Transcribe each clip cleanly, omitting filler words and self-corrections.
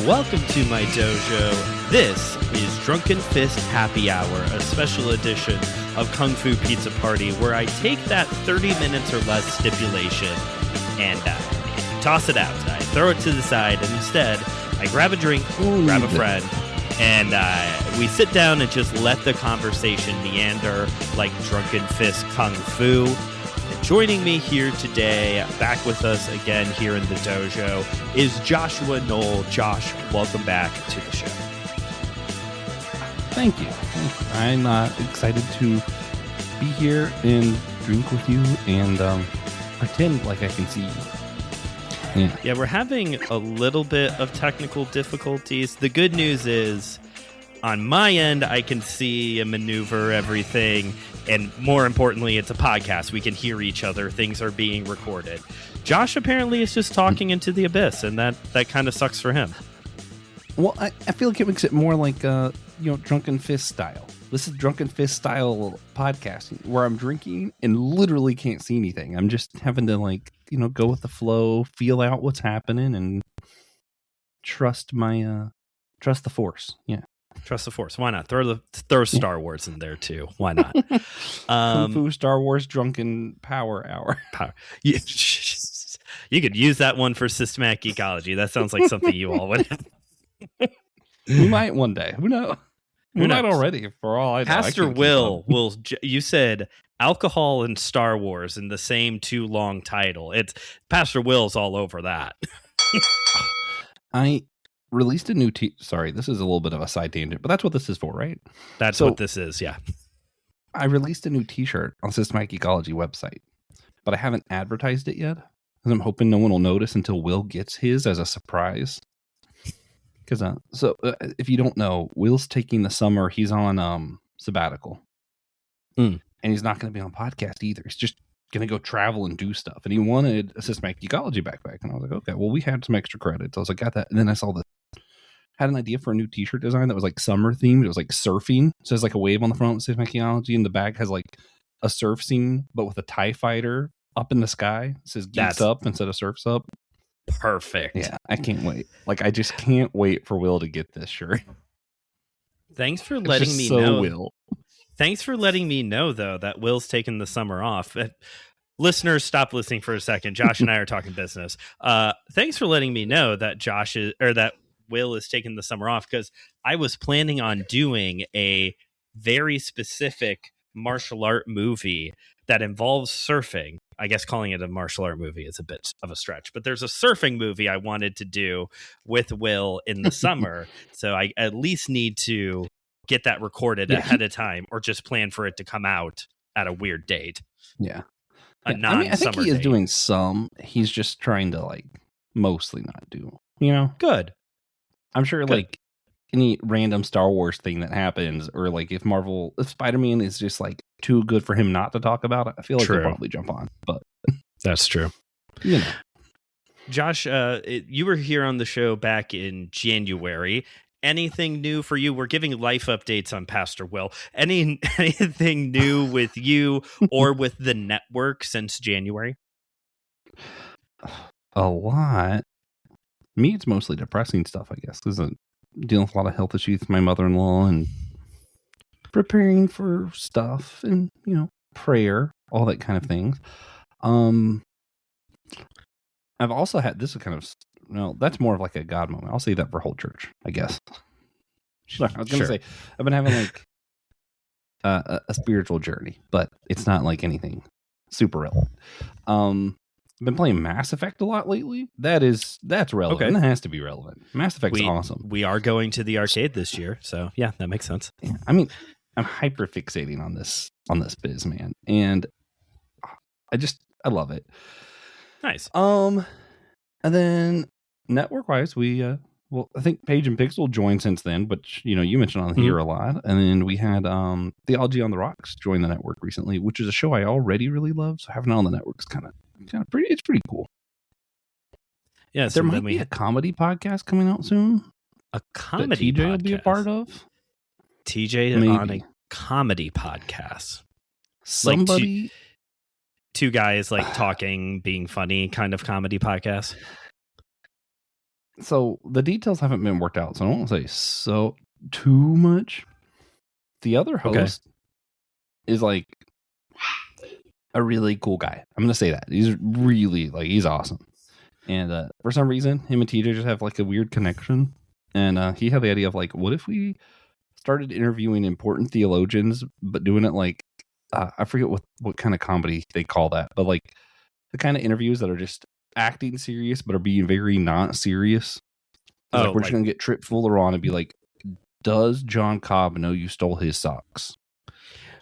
Welcome to my dojo. This is Drunken Fist Happy Hour, a special edition of Kung Fu Pizza Party, where I take that 30 minutes or less stipulation and toss it out. I throw it to the side, and instead, I grab a drink, grab a friend, and we sit down and just let the conversation meander like Drunken Fist Kung Fu. Joining me here today, back with us again here in the dojo, is Joshua Noel. Josh, welcome back to the show. Thank you. I'm excited to be here and drink with you and pretend like I can see you. Yeah, we're having a little bit of technical difficulties. The good news is, on my end, I can see and maneuver everything. And more importantly, it's a podcast. We can hear each other. Things are being recorded. Josh apparently is just talking into the abyss, and that kind of sucks for him. Well, I feel like it makes it more like, Drunken Fist style. This is Drunken Fist style podcasting where I'm drinking and literally can't see anything. I'm just having to go with the flow, feel out what's happening, and trust the force. Yeah. Trust the force. Why not? Throw Star Wars in there too. Why not? Kung Fu Star Wars Drunken Power Hour. You could use that one for systematic geekology. That sounds like something you all would have. We might one day. Who knows? We might already, for all I know. Pastor Will, you said alcohol and Star Wars in the same too long title. It's Pastor Will's all over that. I released a new sorry, this is a little bit of a side tangent, but that's what this is for, right? That's what this is, yeah. I released a new t-shirt on Systematic Geekology website, but I haven't advertised it yet because I'm hoping no one will notice until Will gets his as a surprise. Because if you don't know, Will's taking the summer. He's on sabbatical, and he's not going to be on podcast either. He's just going to go travel and do stuff. And he wanted a Systematic Geekology backpack, and I was like, okay, well, we had some extra credits. I was like, got that, and then I saw this. Had an idea for a new t-shirt design that was like summer themed. It was like surfing. So there's like a wave on the front with Systematic Geekology, and the back has like a surf scene, but with a TIE fighter up in the sky. It says Geeks Up instead of Surfs Up. Perfect. Yeah, I can't wait. I just can't wait for Will to get this shirt. Thanks for letting me know. Will. Thanks for letting me know, though, that Will's taking the summer off. Listeners, stop listening for a second. Josh and I are talking business. Thanks for letting me know that that Will is taking the summer off, because I was planning on doing a very specific martial art movie that involves surfing. I guess calling it a martial art movie is a bit of a stretch, but there's a surfing movie I wanted to do with Will in the summer. So I at least need to get that recorded ahead of time, or just plan for it to come out at a weird date. Yeah. I think he is doing some. He's just trying to mostly not do, Good. I'm sure any random Star Wars thing that happens, or if Spider-Man is just too good for him not to talk about it, I feel like he'll probably jump on. But that's true. Josh, you were here on the show back in January. Anything new for you? We're giving life updates on Pastor Will. Anything new with you or with the network since January? A lot. Me, it's mostly depressing stuff, I guess, because I'm dealing with a lot of health issues with my mother-in-law and preparing for stuff and, prayer, all that kind of things. I've also had, this is kind of, that's more of a God moment. I'll say that for whole church, I guess. I was going to say, I've been having a spiritual journey, but it's not anything super relevant. I've been playing Mass Effect a lot lately. That's relevant. Okay. That has to be relevant. Mass Effect's awesome. We are going to the arcade this year, so yeah, that makes sense. Yeah, I mean, I'm hyper fixating on this biz, man, and I love it. Nice. And then network wise, we I think Paige and Pixel joined since then, but you mentioned on here a lot, and then we had Theology on the Rocks join the network recently, which is a show I already really love. So having it on the network is kind of pretty. It's pretty cool. Yeah, there might be a comedy podcast coming out soon. A comedy that TJ will be a part of. TJ on a comedy podcast. Somebody, two guys talking, being funny, kind of comedy podcast. So the details haven't been worked out, so I don't want to say too much. The other host is like a really cool guy. I'm gonna say that he's really he's awesome. And for some reason, him and TJ just have like a weird connection. And he had the idea of like, what if we started interviewing important theologians, but doing it like I forget what kind of comedy they call that, but like the kind of interviews that are just acting serious but are being very not serious. Like we're just gonna get Trip Fuller on and be like, does John Cobb know you stole his socks?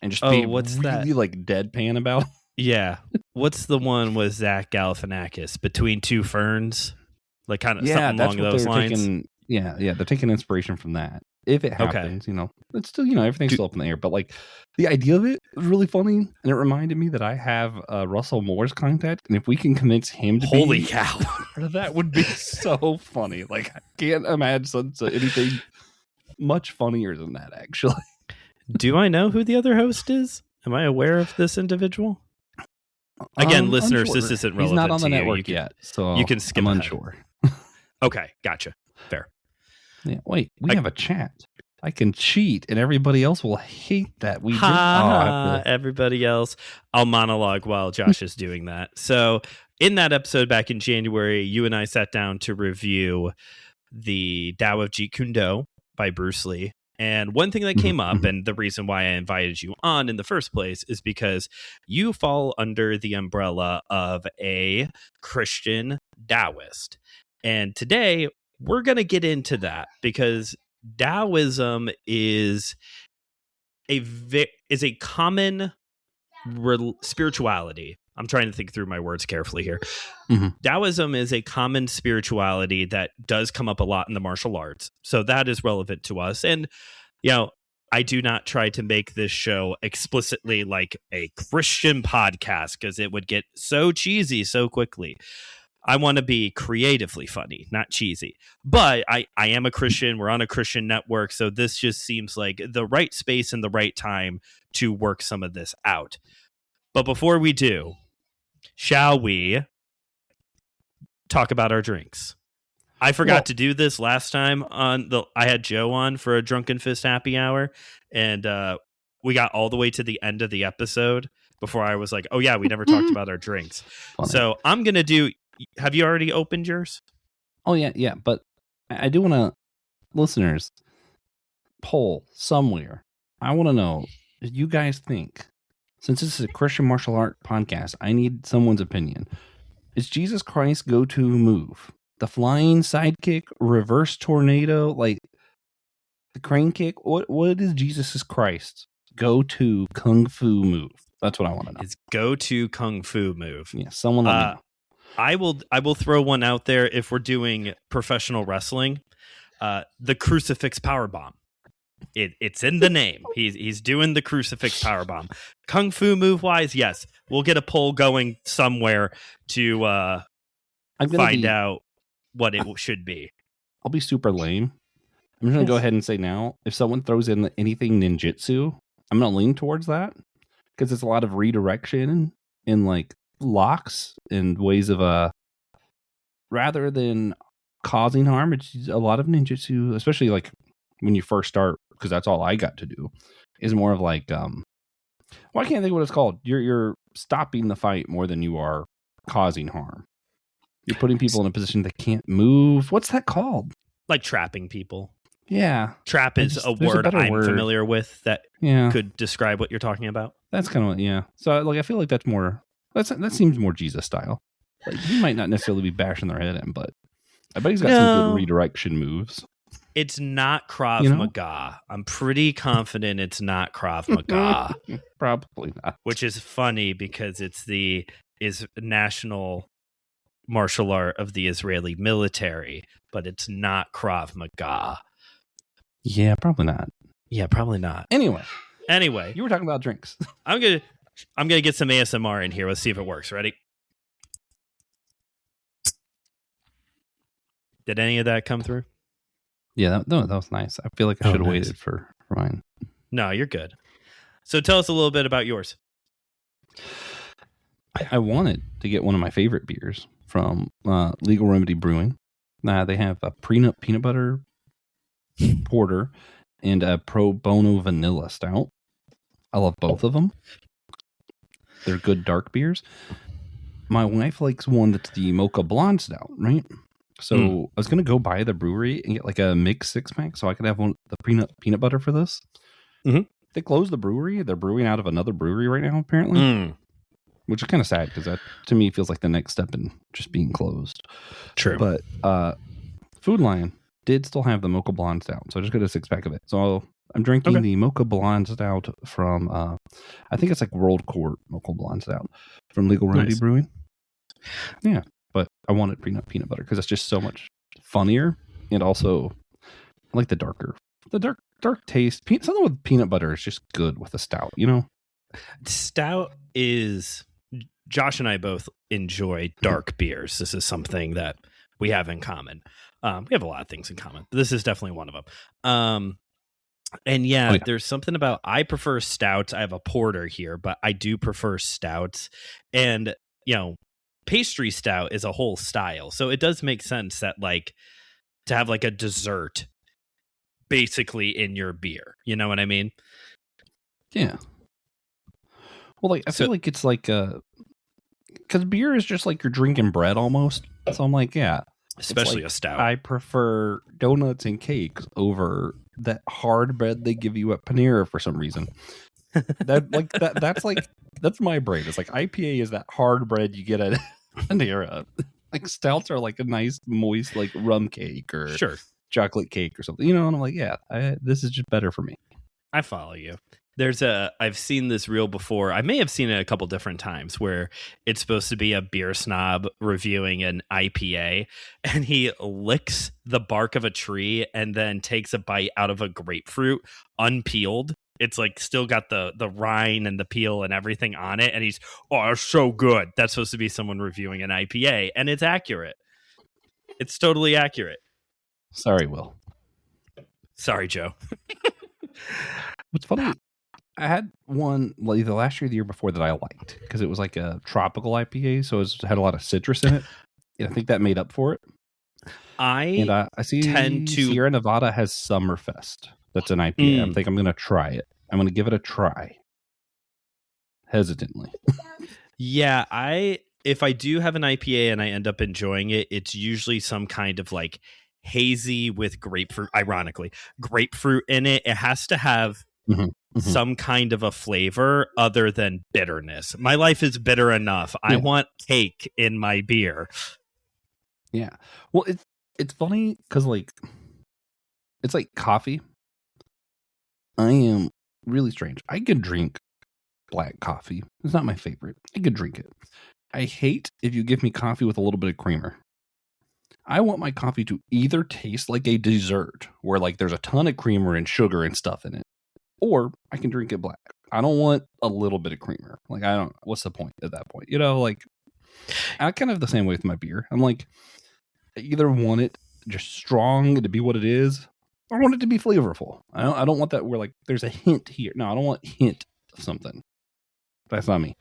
And just be really like deadpan about. Yeah. What's the one with Zach Galifianakis, Between Two Ferns? Like kind of something along those lines. They're taking inspiration from that. If it happens, it's still, everything's still up in the air. But like the idea of it was really funny. And it reminded me that I have Russell Moore's contact. And if we can convince him to Holy cow. That would be so funny. Like I can't imagine anything much funnier than that, actually. Do I know who the other host is? Am I aware of this individual? Again, listeners, unsure. This isn't relevant. He's not on the to network yet, so you can skip. I'm unsure. Okay, gotcha. Fair. Yeah, wait, we have a chat. I can cheat, and everybody else will hate that. Everybody else. I'll monologue while Josh is doing that. So, in that episode back in January, you and I sat down to review the Tao of Jeet Kune Do by Bruce Lee. And one thing that came up, and the reason why I invited you on in the first place, is because you fall under the umbrella of a Christian Taoist. And today, we're going to get into that because Taoism is a common spirituality. I'm trying to think through my words carefully here. Taoism is a common spirituality that does come up a lot in the martial arts. So that is relevant to us. And, I do not try to make this show explicitly like a Christian podcast because it would get so cheesy so quickly. I want to be creatively funny, not cheesy. But I am a Christian. We're on a Christian network. So this just seems like the right space and the right time to work some of this out. But before we do, shall we talk about our drinks? I forgot to do this last time I had Joe on for a Drunken Fist Happy Hour, and we got all the way to the end of the episode before I was like, oh yeah, we never talked about our drinks. Funny. So I'm going to do, have you already opened yours? Oh yeah. But I do want to, listeners, poll somewhere. I want to know, do you guys think, since this is a Christian martial art podcast, I need someone's opinion. Is Jesus Christ's go-to move the flying sidekick, reverse tornado, like the crane kick? What is Jesus Christ's go-to kung fu move? That's what I want to know. His go-to kung fu move. Yeah, someone let me know. I will throw one out there if we're doing professional wrestling. The crucifix powerbomb. It's in the name. He's doing the crucifix powerbomb. Kung fu move wise, yes. We'll get a poll going somewhere to find out what it should be. I'll be super lame. I'm just going to go ahead and say now, if someone throws in anything ninjutsu, I'm going to lean towards that because it's a lot of redirection and like locks and ways of rather than causing harm. It's a lot of ninjutsu, especially like when you first start, because that's all I got to do, is more of like well, I can't think what it's called. You're stopping the fight more than you are causing harm. You're putting people in a position they can't move. What's that called? Like trapping people. Yeah. Trap is a word I'm familiar with that could describe what you're talking about. That's kind of yeah. So like I feel like that's more that seems more Jesus style. Like he might not necessarily be bashing their head in, but I bet he's got some good redirection moves. It's not Krav Maga. I'm pretty confident it's not Krav Maga. Probably not. Which is funny because it's national martial art of the Israeli military, but it's not Krav Maga. Yeah, probably not. Yeah, probably not. Anyway, you were talking about drinks. I'm gonna get some ASMR in here. Let's see if it works. Ready? Did any of that come through? Yeah, that was nice. I feel like I should have waited for mine. No, you're good. So tell us a little bit about yours. I wanted to get one of my favorite beers from Legal Remedy Brewing. They have a peanut butter porter and a pro bono vanilla stout. I love both of them. They're good dark beers. My wife likes one that's the mocha blonde stout, right? So I was gonna go by the brewery and get like a mixed 6-pack so I could have one the peanut butter for this. Mm-hmm. They closed the brewery. They're brewing out of another brewery right now, apparently. Which is kind of sad because that to me feels like the next step in just being closed. True. But Food Lion did still have the mocha blonde stout, so I just got a 6-pack of it. So I'm drinking the mocha blonde stout from I think it's like World Court mocha blonde stout from Legal Remedy Brewing. Yeah, but I wanted peanut butter because it's just so much funnier, and also I like the dark taste. Something with peanut butter is just good with a stout, you know. Stout is Josh and I both enjoy dark beers. This is something that we have in common. We have a lot of things in common, but this is definitely one of them. And there's something about I prefer stouts. I have a porter here, but I do prefer stouts, and pastry stout is a whole style, so it does make sense that like to have like a dessert basically in your beer. You know what I mean? Yeah. Well, like I feel like it's like because beer is just like you're drinking bread almost. So I'm like, yeah, especially like, a stout. I prefer donuts and cakes over that hard bread they give you at Panera for some reason. That's my brain. It's like IPA is that hard bread you get at Panera. Like stouts are like a nice moist like rum cake or chocolate cake or something. You know, and I'm like, yeah, this is just better for me. I follow you. I've seen this reel before. I may have seen it a couple different times where it's supposed to be a beer snob reviewing an IPA, and he licks the bark of a tree and then takes a bite out of a grapefruit unpeeled. It's like still got the rind and the peel and everything on it. And he's, oh, it's so good. That's supposed to be someone reviewing an IPA. And it's accurate. It's totally accurate. Sorry, Will. Sorry, Joe. What's funny, I had one like the last year, the year before that I liked because it was like a tropical IPA, so it had a lot of citrus in it. And I think that made up for it. I see Sierra Nevada has Summerfest. That's an IPA. I think I'm going to try it. I'm going to give it a try. Hesitantly. Yeah, if I do have an IPA and I end up enjoying it, it's usually some kind of like hazy with grapefruit, ironically, grapefruit in it. It has to have some kind of a flavor other than bitterness. My life is bitter enough. I want cake in my beer. Yeah. Well, it's funny because like it's like coffee. I am really strange. I could drink black coffee. It's not my favorite. I could drink it. I hate if you give me coffee with a little bit of creamer. I want my coffee to either taste like a dessert where like there's a ton of creamer and sugar and stuff in it, or I can drink it black. I don't want a little bit of creamer. Like what's the point at that point? You know, like I kind of have the same way with my beer. I'm like, I either want it just strong to be what it is, or I want it to be flavorful. I don't want that where like there's a hint here. No, I don't want a hint of something. That's not me.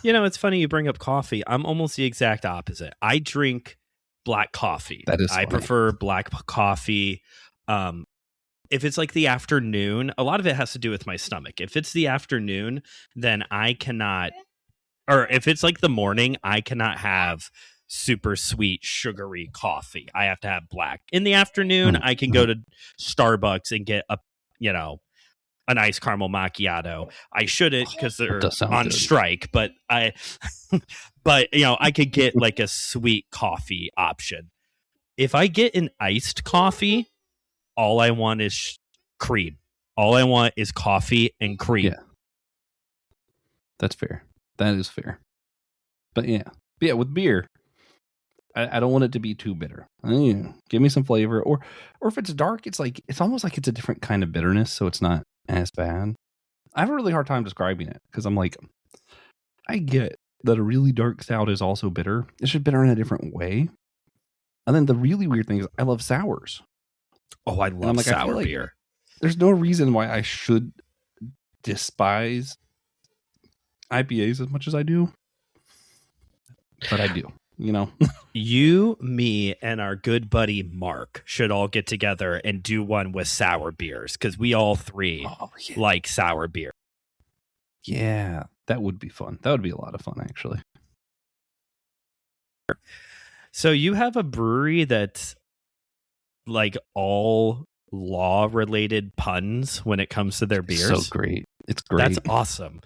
You know, it's funny you bring up coffee. I'm almost the exact opposite. I drink black coffee. That is funny. I prefer black coffee. If it's like the afternoon, a lot of it has to do with my stomach. If it's the afternoon, then I cannot, or if it's like the morning, I cannot have super sweet, sugary coffee. I have to have black. In the afternoon, I can go to Starbucks and get a nice caramel macchiato. I shouldn't because they're on strike, but I could get like a sweet coffee option. If I get an iced coffee, all I want is cream. All I want is coffee and cream. Yeah. That's fair. That is fair. But yeah, with beer, I don't want it to be too bitter. Give me some flavor, or if it's dark, it's almost like it's a different kind of bitterness, so it's not as bad. I have a really hard time describing it because I'm like, I get that a really dark stout is also bitter. It's just bitter in a different way. And then the really weird thing is I love sours. Oh, I love sour beer. There's no reason why I should despise IPAs as much as I do. But I do. you know. You, me, and our good buddy Mark should all get together and do one with sour beers because we all three like sour beer. Yeah, that would be fun. That would be a lot of fun, actually. So you have a brewery that's like all law-related puns when it comes to their beers. So great. It's great. That's awesome.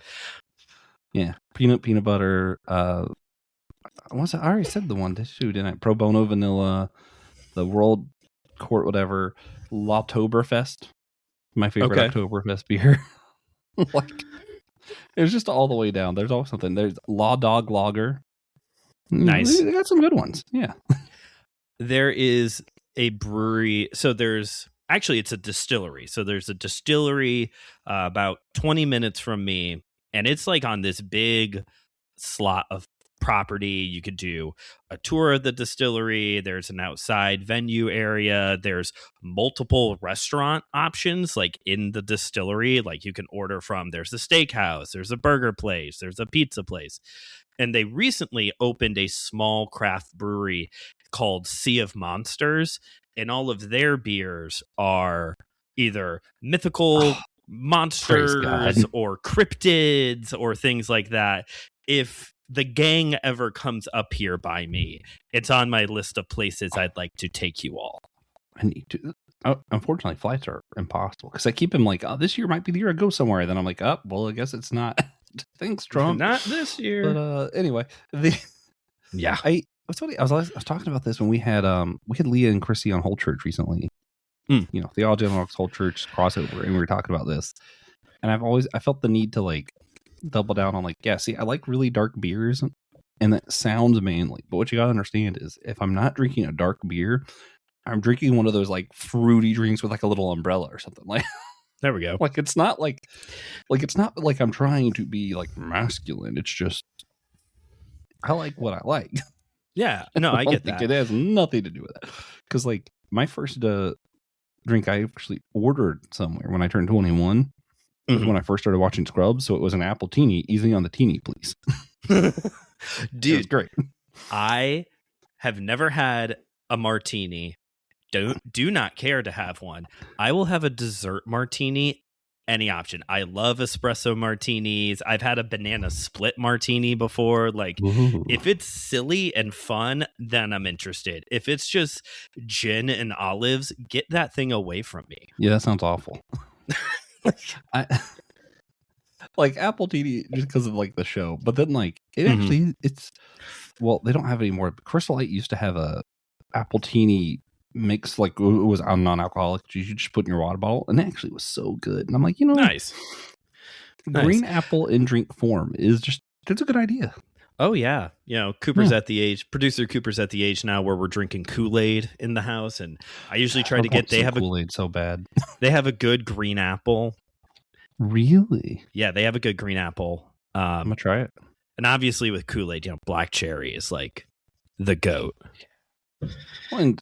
Yeah, peanut butter. I already said the one, didn't I? Pro Bono Vanilla, the World Court, whatever. L'Oktoberfest, my favorite Oktoberfest beer. Like, it's just all the way down. There's always something. There's Law Dog Lager. Nice. They got some good ones. Yeah. There is a brewery. So it's a distillery. So there's a distillery about 20 minutes from me. And it's like on this big slot of property. You could do a tour of the distillery. There's an outside venue area. There's multiple restaurant options like in the distillery. Like you can order from, there's a steakhouse, there's a burger place, there's a pizza place. And they recently opened a small craft brewery called Sea of Monsters. And all of their beers are either mythical monsters or cryptids or things like that. If the gang ever comes up here by me, it's on my list of places I'd like to take you all. I need to. Unfortunately, flights are impossible because I keep them like, oh, this year might be the year I go somewhere. Then I'm like, oh, well, I guess it's not. Thanks, Trump. Not this year. But anyway, I was talking about this when we had Leah and Chrissy on Whole Church recently. You know, Theology Unlocked Whole Church crossover, and we were talking about this. And I felt the need to like double down on like, yeah, see, I like really dark beers, and that sounds manly. But what you gotta understand is, if I'm not drinking a dark beer, I'm drinking one of those like fruity drinks with like a little umbrella or something. Like, there we go. Like it's not like I'm trying to be like masculine. It's just I like what I like. Yeah, no, I get that. It has nothing to do with that. Because like my first drink I actually ordered somewhere when I turned 21 was when I first started watching Scrubs. So it was an apple teeny. Easy on the teeny, please. Dude, it's great. I have never had a martini. Do not care to have one. I will have a dessert martini, any option. I love espresso martinis. I've had a banana split martini before. Like, if it's silly and fun, then I'm interested. If it's just gin and olives, get that thing away from me. Yeah, that sounds awful. I like apple teeny just because of like the show, but then like it actually they don't have it anymore. Crystal Light used to have a apple teeny mix, like it was non-alcoholic. You should just put in your water bottle, and it actually was so good. And I'm like, nice. Green apple in drink form it's a good idea. Oh yeah, Cooper's at the age. Producer Cooper's at the age now where we're drinking Kool-Aid in the house, and I usually try to get. They have Kool-Aid so bad. They have a good green apple. Really? Yeah, they have a good green apple. I'm gonna try it. And obviously with Kool-Aid, black cherry is like the goat. And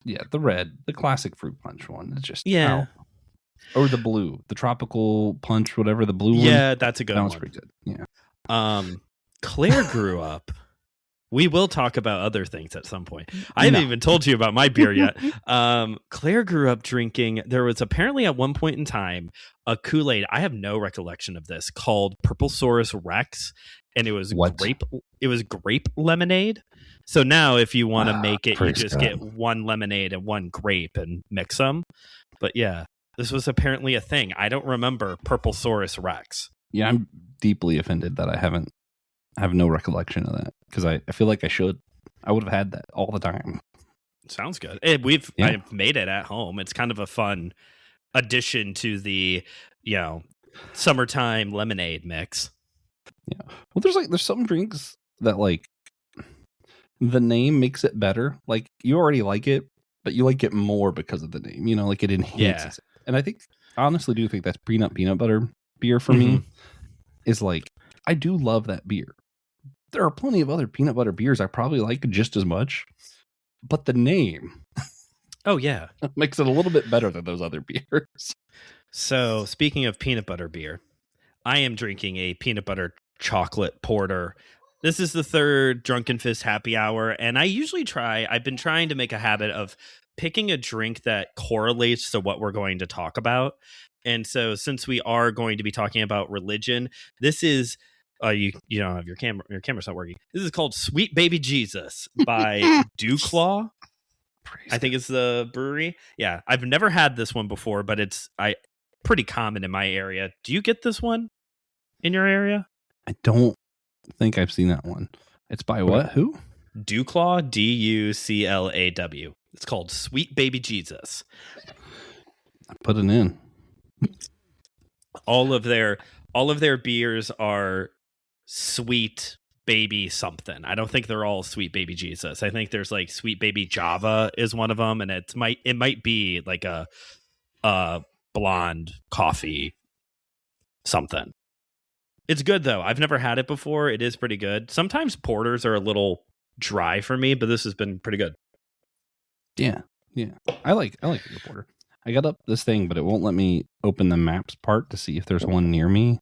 yeah, the classic fruit punch one. It's just or the blue, the tropical punch, whatever the blue one. Yeah, that's a good one. That one's pretty good. Yeah. Claire grew up. We will talk about other things at some point. I haven't even told you about my beer yet. Claire grew up drinking. There was apparently at one point in time a Kool-Aid. I have no recollection of this, called Purplesaurus Rex, and it was grape. It was grape lemonade. So now, if you want to make it, you just get one lemonade and one grape and mix them. But yeah, this was apparently a thing. I don't remember Purplesaurus Rex. Yeah, I'm deeply offended that I have no recollection of that, because I feel like I would have had that all the time. Sounds good. I've made it at home. It's kind of a fun addition to the summertime lemonade mix. Yeah. Well, there's some drinks that like the name makes it better. Like you already like it, but you like it more because of the name. Like it enhances it. And I honestly do think that's peanut butter beer for me. Is like, I do love that beer. There are plenty of other peanut butter beers I probably like just as much, but the name, makes it a little bit better than those other beers. So speaking of peanut butter beer, I am drinking a peanut butter chocolate porter. This is the third Drunken Fist Happy Hour, and I've been trying to make a habit of picking a drink that correlates to what we're going to talk about. And so since we are going to be talking about religion, this is you don't have your camera's not working. This is called Sweet Baby Jesus by Dewclaw. I think it's the brewery. Yeah, I've never had this one before, but it's pretty common in my area. Do you get this one in your area? I don't think I've seen that one. It's by what? Who? Dewclaw, Duclaw. It's called Sweet Baby Jesus. I put it in. All of their beers are sweet baby something. I don't think they're all Sweet Baby Jesus. I think there's like Sweet Baby Java is one of them, and it might be like a blonde coffee something. It's good though. I've never had it before. It is pretty good. Sometimes porters are a little dry for me, but this has been pretty good. Yeah. I like a good porter. I got up this thing, but it won't let me open the maps part to see if there's one near me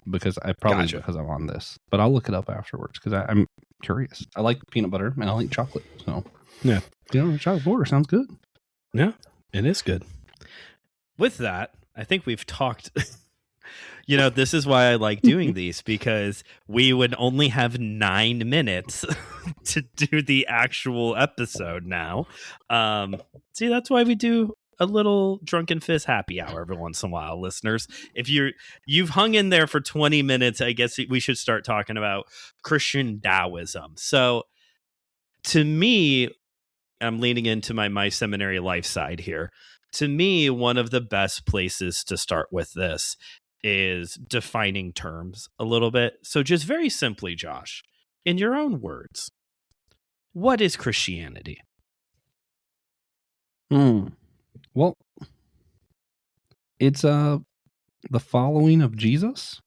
because I'm on this. But I'll look it up afterwards because I'm curious. I like peanut butter and I like chocolate. So yeah, chocolate porter sounds good. Yeah, it is good. With that, I think we've talked. This is why I like doing these, because we would only have 9 minutes to do the actual episode now. See, that's why we do a little Drunken Fist Happy Hour every once in a while, listeners. If you've hung in there for 20 minutes, I guess we should start talking about Christian Taoism. So to me, I'm leaning into my seminary life side here. To me, one of the best places to start with this is defining terms a little bit. So just very simply, Josh, in your own words, what is Christianity? Well, it's the following of Jesus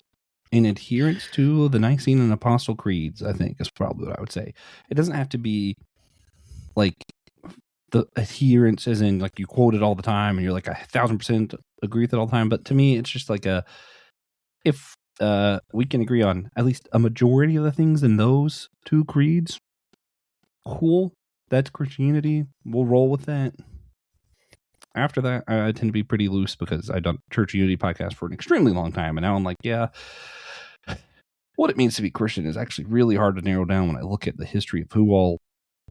in adherence to the Nicene and Apostle creeds, I think is probably what I would say. It doesn't have to be like the adherence as in like you quote it all the time and you're like 1,000% agree with it all the time. But to me, it's just like if we can agree on at least a majority of the things in those two creeds, cool. That's Christianity. We'll roll with that. After that, I tend to be pretty loose because I've done Church Unity podcast for an extremely long time. And now I'm like, yeah, what it means to be Christian is actually really hard to narrow down when I look at the history of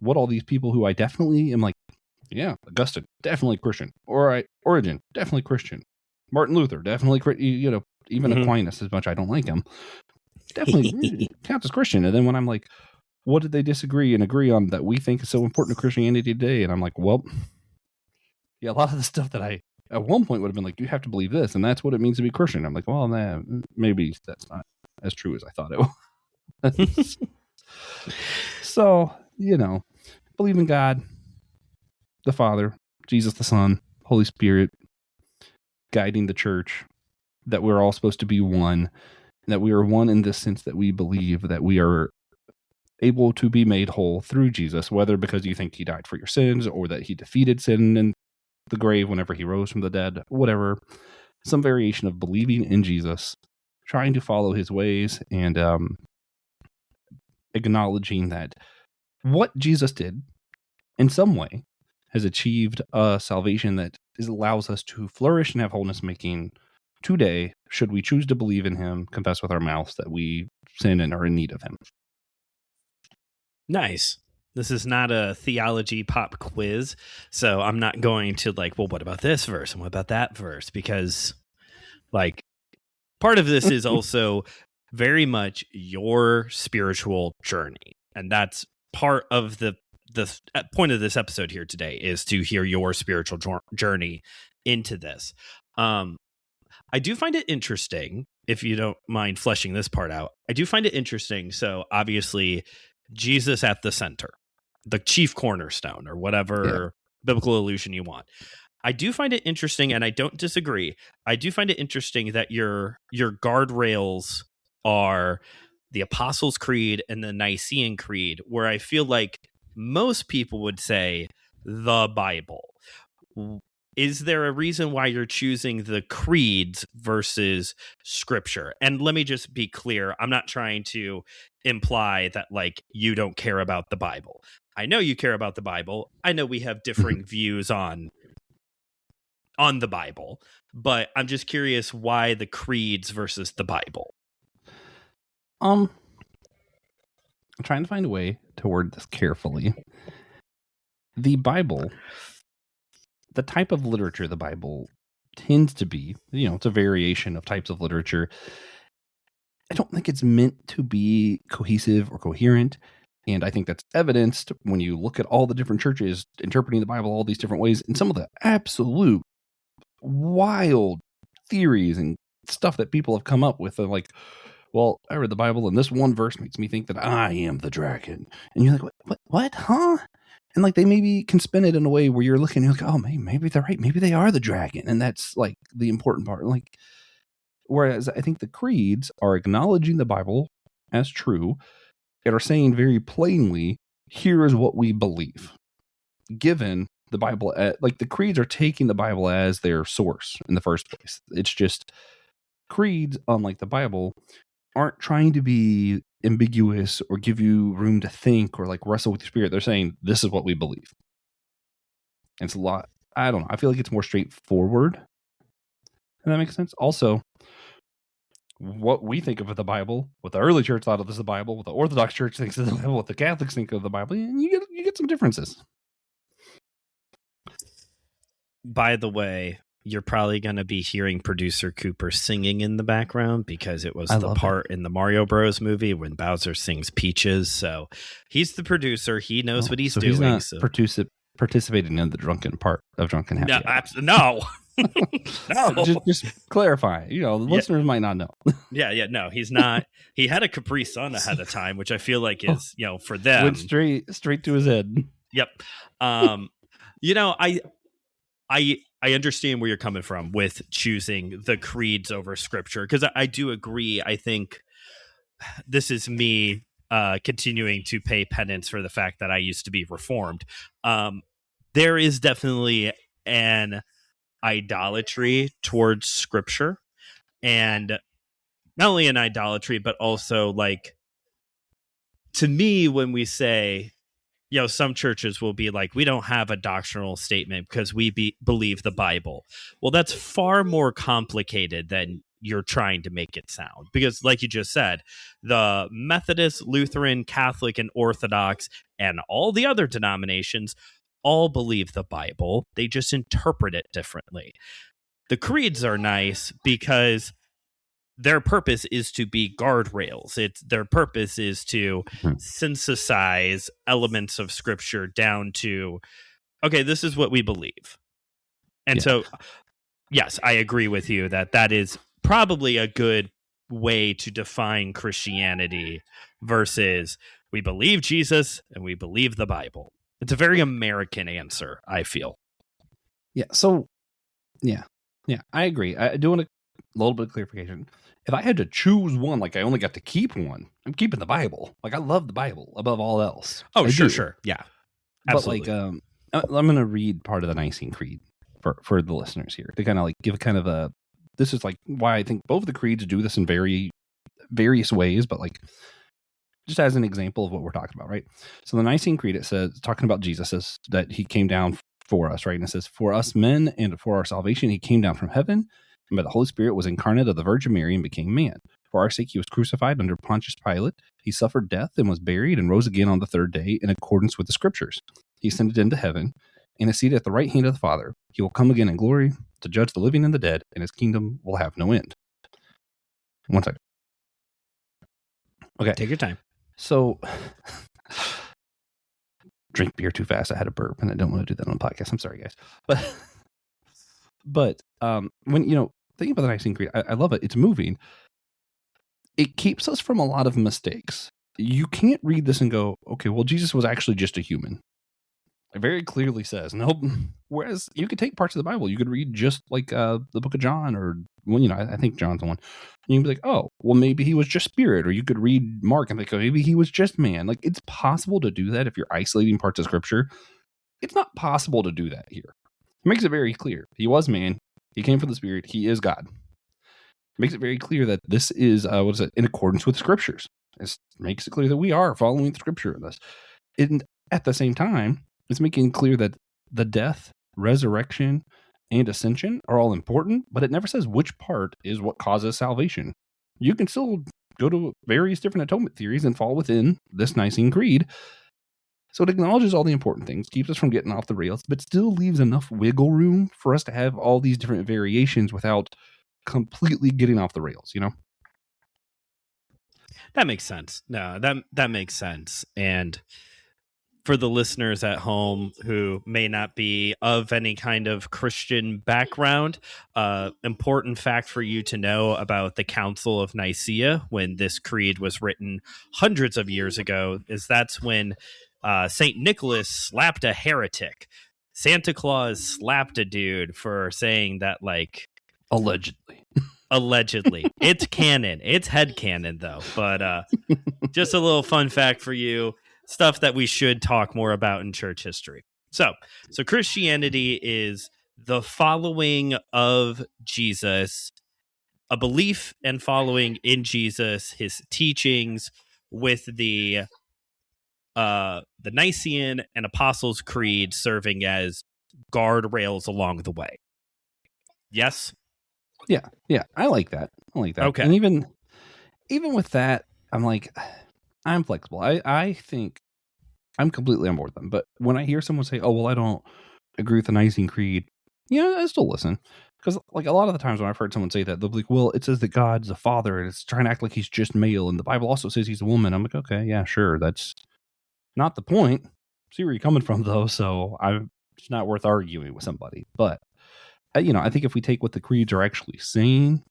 what all these people who I definitely am like, yeah, Augustine, definitely Christian. All right, Origen, definitely Christian. Martin Luther, definitely, even Aquinas, as much I don't like him, definitely counts as Christian. And then when I'm like, what did they disagree and agree on that we think is so important to Christianity today? And I'm like, well, yeah, a lot of the stuff that I at one point would have been like, you have to believe this, and that's what it means to be Christian. I'm like, well, nah, maybe that's not as true as I thought it was. So, believe in God, the Father, Jesus the Son, Holy Spirit, guiding the church, that we're all supposed to be one, that we are one in this sense that we believe that we are able to be made whole through Jesus, whether because you think he died for your sins or that he defeated sin in the grave whenever he rose from the dead, whatever, some variation of believing in Jesus, trying to follow his ways, and acknowledging that what Jesus did in some way has achieved a salvation that allows us to flourish and have wholeness making today, should we choose to believe in him, confess with our mouths that we sin and are in need of him. Nice. This is not a theology pop quiz, so I'm not going to well, what about this verse and what about that verse? Because part of this is also very much your spiritual journey. And that's part of the point of this episode here today, is to hear your spiritual journey into this. I do find it interesting, if you don't mind fleshing this part out. I do find it interesting. So obviously, Jesus at the center, the chief cornerstone, or whatever biblical illusion you want. I do find it interesting, and I don't disagree. I do find it interesting that your guardrails are the Apostles' Creed and the Nicene Creed, where I feel like most people would say the Bible. is there a reason why you're choosing the creeds versus scripture? And let me just be clear. I'm not trying to imply that like you don't care about the Bible. I know you care about the Bible. I know we have differing views on the Bible, but I'm just curious why the creeds versus the Bible. I'm trying to find a way to word this carefully. The Bible, the type of literature the Bible tends to be, it's a variation of types of literature. I don't think it's meant to be cohesive or coherent. And I think that's evidenced when you look at all the different churches interpreting the Bible all these different ways, and some of the absolute wild theories and stuff that people have come up with. They're like, well, I read the Bible and this one verse makes me think that I am the dragon. And you're like, what, huh? And like, they maybe can spin it in a way where you're looking, you're like, oh, maybe they're right. Maybe they are the dragon. And that's like the important part. Like, whereas I think the creeds are acknowledging the Bible as true and are saying very plainly, here is what we believe. Given the Bible, like the creeds are taking the Bible as their source in the first place. It's just creeds, unlike the Bible, aren't trying to be ambiguous or give you room to think or like wrestle with your spirit. They're saying, this is what we believe. And it's a lot, I don't know. I feel like it's more straightforward. If that makes sense. Also, what we think of the Bible, what the early church thought of as the Bible, what the Orthodox Church thinks of the Bible, what the Catholics think of the Bible, and you get some differences. By the way, you're probably going to be hearing producer Cooper singing in the background because it was the part in the Mario Bros movie when Bowser sings Peaches. So he's the producer. He knows what he's doing. He's not participating in the drunken part of Drunken Happy Hour. No. No. Just clarify. The listeners might not know. No, he's not. He had a Capri Sun ahead of time, which I feel like is, for them. Went straight to his head. Yep. I understand where you're coming from with choosing the creeds over scripture, because I do agree. I think this is me continuing to pay penance for the fact that I used to be Reformed. There is definitely an idolatry towards scripture, and not only an idolatry, but also like, to me, when we say, some churches will be like, we don't have a doctrinal statement because we believe the Bible. Well, that's far more complicated than you're trying to make it sound. Because like you just said, the Methodist, Lutheran, Catholic, and Orthodox, and all the other denominations all believe the Bible. They just interpret it differently. The creeds are nice because their purpose is to be guardrails. Their purpose is to synthesize elements of scripture down to, okay, this is what we believe. And so, yes, I agree with you that is probably a good way to define Christianity versus we believe Jesus and we believe the Bible. It's a very American answer, I feel. Yeah. So, yeah, I agree. I do want a little bit of clarification. If I had to choose one, like I only got to keep one, I'm keeping the Bible. Like I love the Bible above all else. Oh, sure. Yeah. Absolutely. But like, I'm going to read part of the Nicene Creed for the listeners here to kind of like give kind of a, this is like why I think both of the creeds do this in various ways, but like just as an example of what we're talking about, right? So the Nicene Creed, it says, talking about Jesus, says that he came down for us, right? And it says, for us men and for our salvation, he came down from heaven, and by the Holy Spirit was incarnate of the Virgin Mary and became man. For our sake, he was crucified under Pontius Pilate. He suffered death and was buried and rose again on the third day in accordance with the scriptures. He ascended into heaven and is seated at the right hand of the Father. He will come again in glory to judge the living and the dead, and his kingdom will have no end. One second. Okay. Take your time. So, drink beer too fast. I had a burp, and I don't want to do that on the podcast. I'm sorry, guys. But when, thinking about the Nicene Creed, I love it. It's moving. It keeps us from a lot of mistakes. You can't read this and go, okay, well, Jesus was actually just a human. It very clearly says, nope. Whereas you could take parts of the Bible. You could read just like the book of John, or, well, I think John's the one. And you can be like, oh, well, maybe he was just spirit. Or you could read Mark and think, oh, maybe he was just man. Like, it's possible to do that if you're isolating parts of scripture. It's not possible to do that here. It makes it very clear. He was man. He came from the spirit. He is God. It makes it very clear that this is, in accordance with scriptures. It makes it clear that we are following the scripture in this. And at the same time, it's making clear that the death, resurrection, and ascension are all important, but it never says which part is what causes salvation. You can still go to various different atonement theories and fall within this Nicene Creed. So it acknowledges all the important things, keeps us from getting off the rails, but still leaves enough wiggle room for us to have all these different variations without completely getting off the rails, you know? That makes sense. No, that makes sense. And for the listeners at home who may not be of any kind of Christian background, important fact for you to know about the Council of Nicaea, when this creed was written hundreds of years ago, is that's when St. Nicholas slapped a heretic. Santa Claus slapped a dude for saying that, like, allegedly. It's canon. It's head canon, though. But just a little fun fact for you. Stuff that we should talk more about in church history. So Christianity is the following of Jesus, a belief and following in Jesus, his teachings, with the Nicene and Apostles' Creed serving as guardrails along the way. Yes? Yeah, I like that. Okay. And even with that, I'm flexible. I think I'm completely on board with them. But when I hear someone say, "Oh, well, I don't agree with the Nicene Creed," I still listen. Because, like, a lot of the times when I've heard someone say that, they'll be like, "Well, it says that God's a father, and it's trying to act like he's just male, and the Bible also says he's a woman." I'm like, okay, yeah, sure. That's not the point. See where you're coming from, though. So it's not worth arguing with somebody. But, I think if we take what the creeds are actually saying,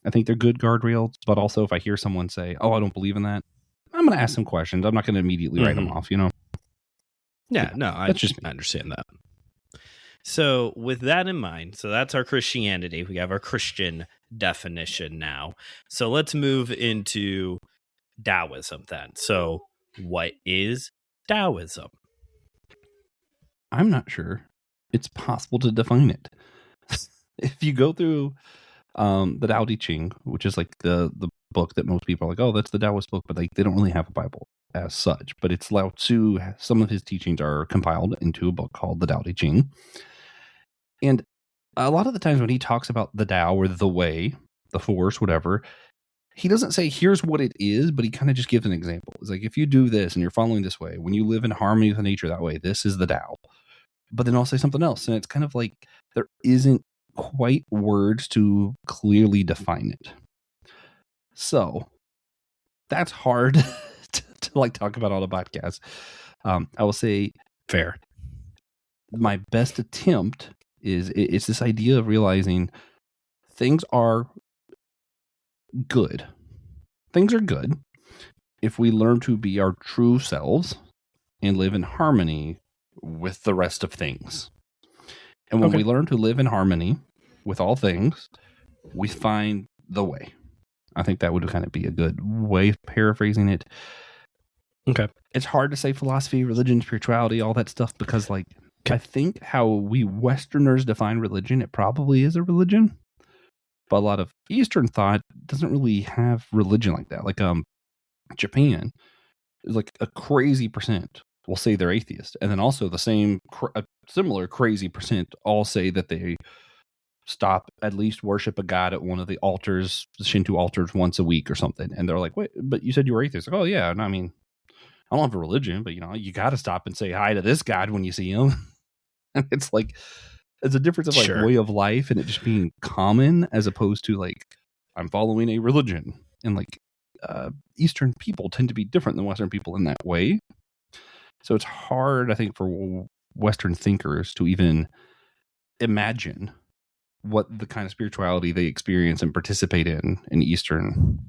I think they're good guardrails. But also, if I hear someone say, "Oh, I don't believe in that," I'm going to ask some questions. I'm not going to immediately write them off, Yeah, no, I understand that. So with that in mind, so that's our Christianity. We have our Christian definition now. So let's move into Taoism then. So what is Taoism? I'm not sure it's possible to define it. If you go through the Tao Te Ching, which is like the book that most people are like, oh, that's the Taoist book, but like they don't really have a Bible as such. But it's Lao Tzu. Some of his teachings are compiled into a book called the Tao Te Ching. And a lot of the times when he talks about the Tao or the way, the force, whatever, he doesn't say here's what it is, but he kind of just gives an example. It's like, if you do this and you're following this way, when you live in harmony with nature that way, this is the Tao. But then I'll say something else. And it's kind of like there isn't quite words to clearly define it. So that's hard to like talk about on a podcast. I will say, fair. My best attempt is it's this idea of realizing things are good. Things are good if we learn to be our true selves and live in harmony with the rest of things. And when we learn to live in harmony with all things, we find the way. I think that would kind of be a good way of paraphrasing it. Okay. It's hard to say philosophy, religion, spirituality, all that stuff, because like I think how we Westerners define religion, it probably is a religion. But a lot of Eastern thought doesn't really have religion like that. Like Japan is like a crazy percent will say they're atheist. And then also the same similar crazy percent all say that they stop at least worship a god at one of the altars, the Shinto altars, once a week or something. And they're like, wait, but you said you were atheist. Like, oh yeah. And I mean, I don't have a religion, but you got to stop and say hi to this god when you see him. And it's like, it's a difference of like way of life and it just being common as opposed to like, I'm following a religion. And like Eastern people tend to be different than Western people in that way. So it's hard, I think, for Western thinkers to even imagine what the kind of spirituality they experience and participate in Eastern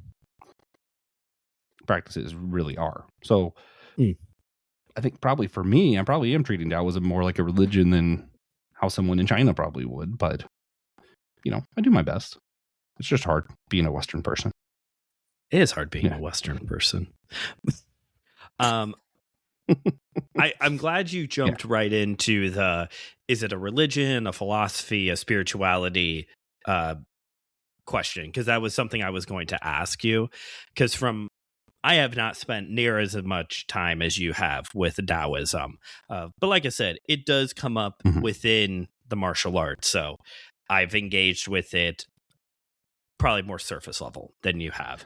practices really are. So I think probably for me, I probably am treating Taoism more like a religion than how someone in China probably would. But, I do my best. It's just hard being a Western person. It is hard being a Western person. I'm glad you jumped right into is it a religion, a philosophy, a spirituality question? Because that was something I was going to ask you. Because I have not spent near as much time as you have with Taoism. But like I said, it does come up within the martial arts. So I've engaged with it probably more surface level than you have.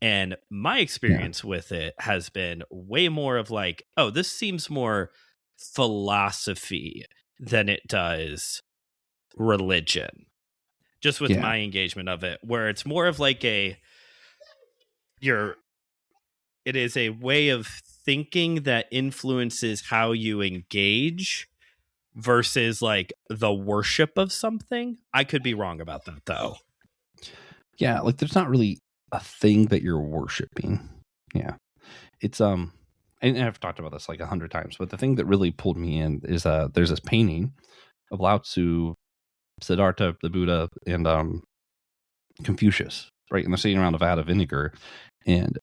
And my experience with it has been way more of like, oh, this seems more philosophy than it does religion. Just with my engagement of it, where it's more of like it is a way of thinking that influences how you engage versus like the worship of something. I could be wrong about that though. Yeah, like there's not really a thing that you're worshiping. Yeah. It's and I've talked about this like 100 times, but the thing that really pulled me in is there's this painting of Lao Tzu, Siddhartha, the Buddha, and Confucius, right? And they're sitting around a vat of vinegar, and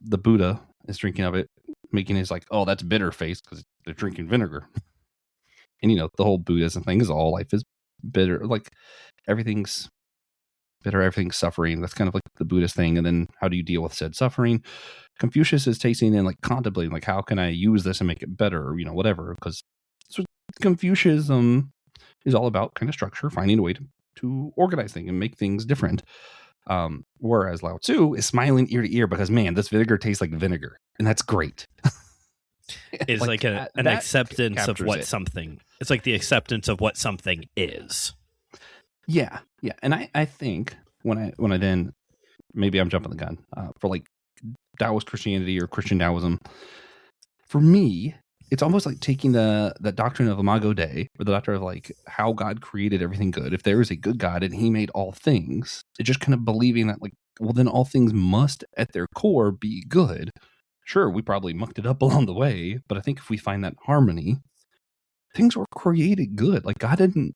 the Buddha is drinking of it, making his like, oh, that's bitter face because they're drinking vinegar. And the whole Buddhism thing is all life is bitter, like everything's bitter, everything's suffering. That's kind of like the Buddhist thing. And then how do you deal with said suffering? Confucius is tasting and like contemplating, like, how can I use this and make it better, or whatever. Because Confucianism is all about kind of structure, finding a way to organize things and make things different. Whereas Lao Tzu is smiling ear to ear because, man, this vinegar tastes like vinegar, and that's great. It's like an acceptance of what something. It's like the acceptance of what something is. Yeah, and I think when I then, maybe I'm jumping the gun for like Taoist Christianity or Christian Taoism. For me, it's almost like taking the doctrine of Imago Dei, or the doctrine of like how God created everything good. If there is a good God and He made all things, it's just kind of believing that like, well, then all things must at their core be good. Sure, we probably mucked it up along the way, but I think if we find that harmony, things were created good. Like God didn't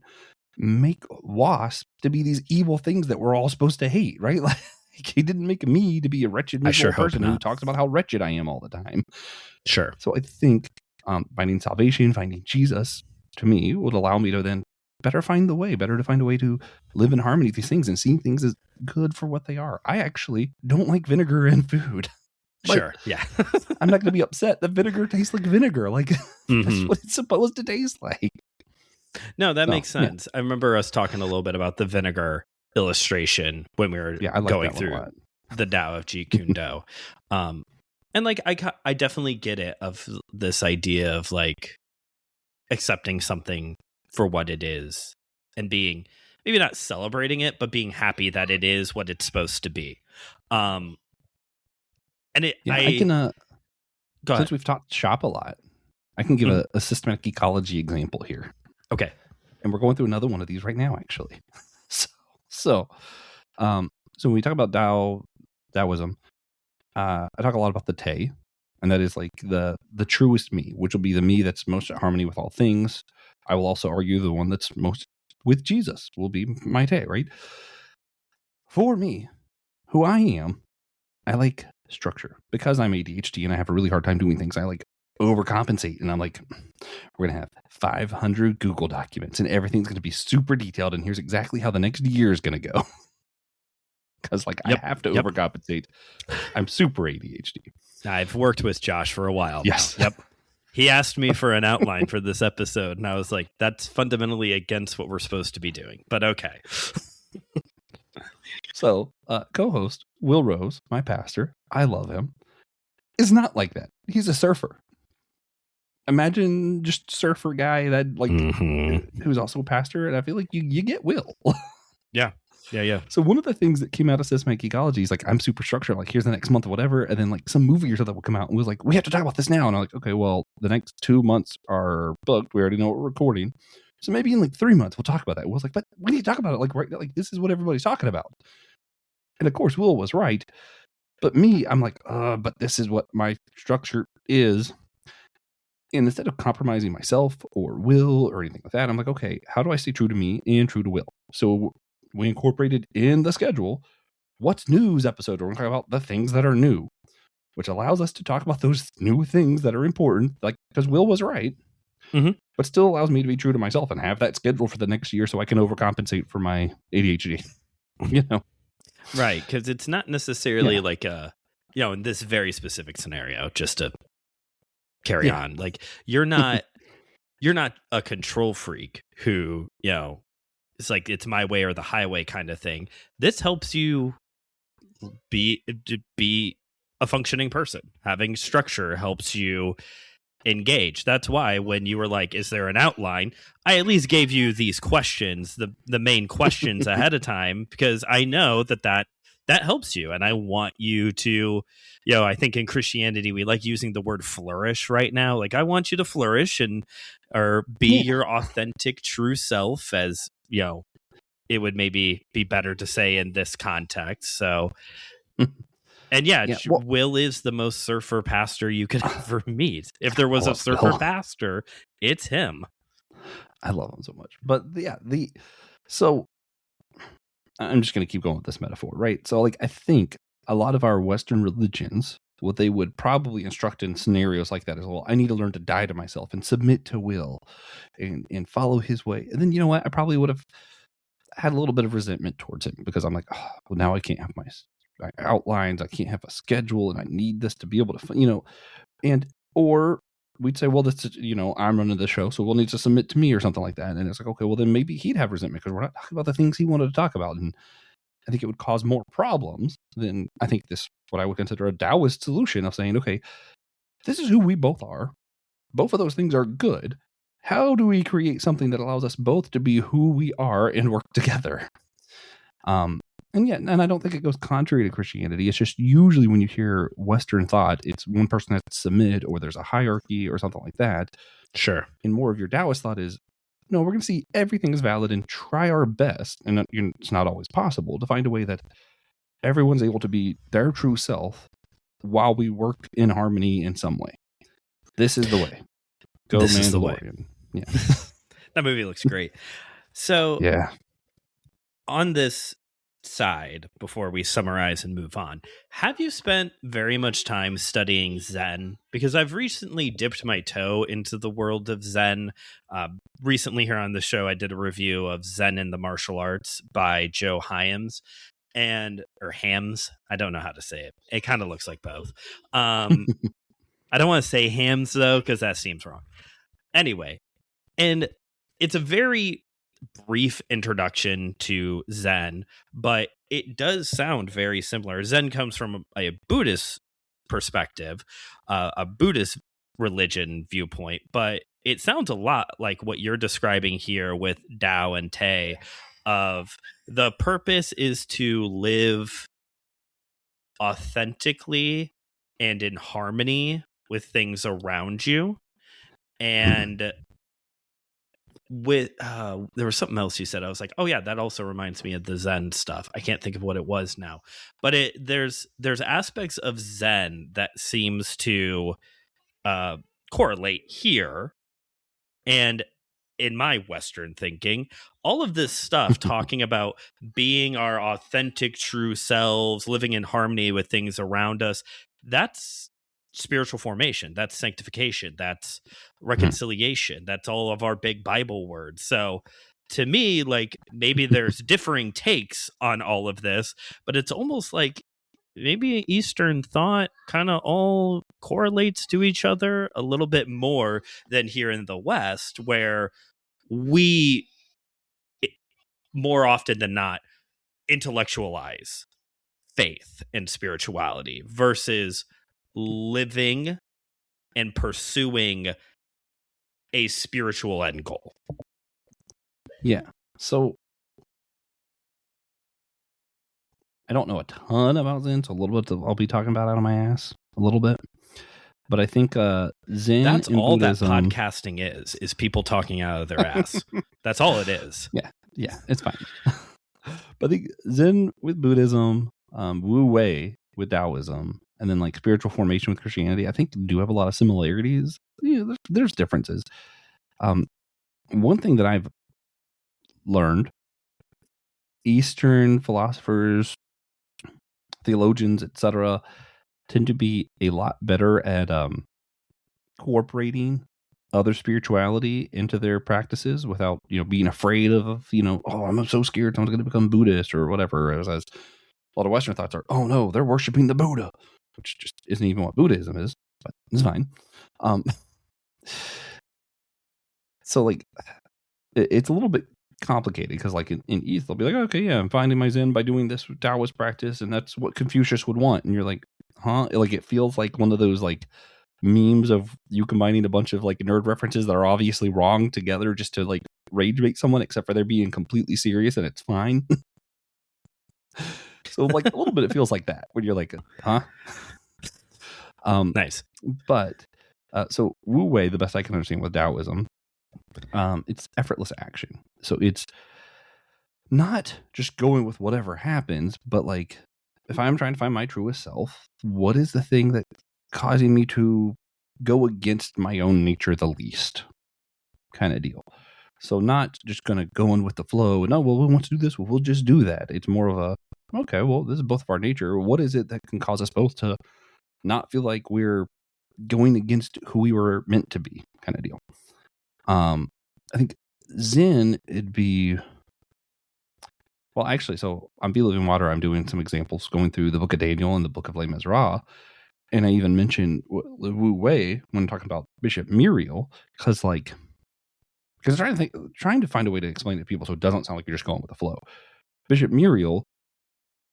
make wasps to be these evil things that we're all supposed to hate, right? Like He didn't make me to be a wretched miserable person who talks about how wretched I am all the time. Sure. So I think finding salvation, finding Jesus, to me, would allow me to then better to find a way to live in harmony with these things and seeing things as good for what they are. I actually don't like vinegar in food. Sure. Yeah. I'm not going to be upset that vinegar tastes like vinegar. Like that's what it's supposed to taste like. No, that makes sense. Yeah. I remember us talking a little bit about the vinegar illustration when we were going through the Tao of Jeet Kune Do. And like, I definitely get it, of this idea of like accepting something for what it is and being, maybe not celebrating it, but being happy that it is what it's supposed to be. And I can, since we've talked shop a lot, I can give a systematic ecology example here. Okay. And we're going through another one of these right now, actually. So when we talk about Taoism, I talk a lot about the Te, and that is like the truest me, which will be the me that's most at harmony with all things. I will also argue the one that's most with Jesus will be my Te, right? For me, who I am, I like structure. Because I'm ADHD and I have a really hard time doing things, I like overcompensate, and I'm like, we're gonna have 500 Google documents and everything's gonna be super detailed, and here's exactly how the next year is gonna go. Because like I have to overcompensate. I'm super ADHD. I've worked with Josh for a while. Yes. Now. Yep. He asked me for an outline for this episode, and I was like, that's fundamentally against what we're supposed to be doing, but okay. So co-host Will Rose, my pastor, I love him, is not like that. He's a surfer. Imagine just surfer guy that like who's also a pastor, and I feel like you get Will. Yeah. So one of the things that came out of systematic ecology is like, I'm super structured. Like, here's the next month or whatever. And then like some movie or something will come out and was like, we have to talk about this now. And I'm like, okay, well, the next 2 months are booked. We already know what we're recording. So maybe in like 3 months, we'll talk about that. Will was like, but we need to talk about it. Like, right, like this is what everybody's talking about. And of course, Will was right. But me, I'm like, but this is what my structure is. And instead of compromising myself or Will or anything like that, I'm like, okay, how do I stay true to me and true to Will? So we incorporated in the schedule what's news episode. We're going to talk about the things that are new. which allows us to talk about those new things that are important, like, because Will was right, but still allows me to be true to myself and have that schedule for the next year so I can overcompensate for my ADHD. Right, because it's not necessarily like a, in this very specific scenario, just to carry on, like you're not a control freak who, it's like it's my way or the highway kind of thing. This helps you be a functioning person. Having structure helps you engage. That's why when you were like, is there an outline, I at least gave you these questions, the main questions ahead of time, because I know that helps you, and I want you to, I think in Christianity we like using the word flourish right now. Like, I want you to flourish or be your authentic true self, as it would maybe be better to say in this context. So and Will is the most surfer pastor you could ever meet. If there was a surfer pastor, it's him. I love him so much. But so I'm just going to keep going with this metaphor, right? So, like, I think a lot of our Western religions, what they would probably instruct in scenarios like that is, well, I need to learn to die to myself and submit to Will and follow his way. And then, you know what? I probably would have had a little bit of resentment towards him because I'm like, oh, well, now I can't have my outlines, I can't have a schedule, and I need this to be able to, or we'd say, well, this is, I'm running the show, so Will needs to submit to me or something like that. And it's like, okay, well, then maybe he'd have resentment because we're not talking about the things he wanted to talk about. And I think it would cause more problems than, I think, what I would consider a Taoist solution of saying, okay, this is who we both are. Both of those things are good. How do we create something that allows us both to be who we are and work together? And I don't think it goes contrary to Christianity. It's just usually when you hear Western thought, it's one person has to submit, or there's a hierarchy or something like that. Sure. And more of your Taoist thought is, no, we're going to see everything is valid and try our best. And it's not always possible to find a way that everyone's able to be their true self while we work in harmony in some way. This is the way. Go this Mandalorian. Is the way. Yeah. That movie looks great. So on this side, before we summarize and move on, have you spent very much time studying Zen? Because I've recently dipped my toe into the world of Zen. Recently here on the show, I did a review of Zen in the Martial Arts by Joe Hyams, or Hams. I don't know how to say it. It kind of looks like both. I don't want to say Hams though, because that seems wrong. Anyway, and it's a very brief introduction to Zen, but it does sound very similar. Zen comes from a Buddhist perspective, a Buddhist religion viewpoint, but it sounds a lot like what you're describing here with Tao and Te, of the purpose is to live authentically and in harmony with things around you. And with there was something else you said. I was like, oh yeah, that also reminds me of the Zen stuff. I can't think of what it was now, but there's aspects of Zen that seems to correlate here. And in my Western thinking, all of this stuff talking about being our authentic true selves, living in harmony with things around us, that's spiritual formation, that's sanctification, that's reconciliation, that's all of our big Bible words. So to me, like, maybe there's differing takes on all of this, but it's almost like maybe Eastern thought kind of all correlates to each other a little bit more than here in the West, where we more often than not intellectualize faith and spirituality versus living and pursuing a spiritual end goal. Yeah. So I don't know a ton about Zen, so a little bit I'll be talking about out of my ass a little bit. But I think Zen, that's all Buddhism, that podcasting is people talking out of their ass. That's all it is. Yeah, it's fine. But I think Zen with Buddhism, Wu Wei with Taoism, and then like spiritual formation with Christianity, I think do have a lot of similarities. There's differences. One thing that I've learned, Eastern philosophers, theologians, etc., tend to be a lot better at incorporating other spirituality into their practices without, being afraid of, oh, I'm so scared someone's going to become Buddhist or whatever. As a lot of Western thoughts are, oh no, they're worshiping the Buddha, which just isn't even what Buddhism is, but it's fine. So like, it's a little bit complicated because like in East, they'll be like, okay, yeah, I'm finding my Zen by doing this Taoist practice, and that's what Confucius would want. And you're like, huh? Like, it feels like one of those like memes of you combining a bunch of like nerd references that are obviously wrong together just to like rage bait someone, except for they're being completely serious and it's fine. So like a little bit it feels like that when you're like, huh? Nice. But so Wu Wei, the best I can understand with Taoism, it's effortless action. So it's not just going with whatever happens, but like if I'm trying to find my truest self, what is the thing that causing me to go against my own nature the least, kind of deal. So not just going to go in with the flow and, oh, well, we want to do this, well, we'll just do that. It's more of a, okay, well, this is both of our nature. What is it that can cause us both to not feel like we're going against who we were meant to be, kind of deal. I think Zen, it'd be, well, actually, so on Be Living Water, I'm doing some examples going through the book of Daniel and the book of Les Miserables. And I even mentioned Wu Wei when talking about Bishop Muriel, because I'm trying to find a way to explain it to people so it doesn't sound like you're just going with the flow. Bishop Muriel,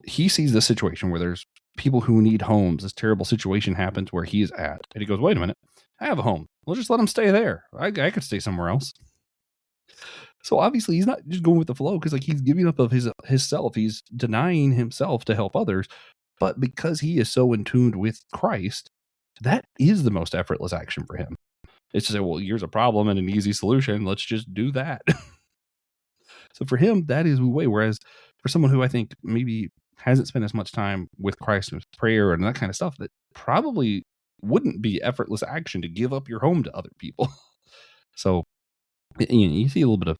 he sees this situation where there's people who need homes. This terrible situation happens where he is at. And he goes, wait a minute, I have a home. We'll just let him stay there. I could stay somewhere else. So obviously he's not just going with the flow because like he's giving up of his self. He's denying himself to help others. But because he is so in tune with Christ, that is the most effortless action for him. It's to say, well, here's a problem and an easy solution. Let's just do that. So for him, that is Wu Wei. Whereas for someone who I think maybe hasn't spent as much time with Christ and prayer and that kind of stuff, that probably wouldn't be effortless action to give up your home to other people. So you see a little bit of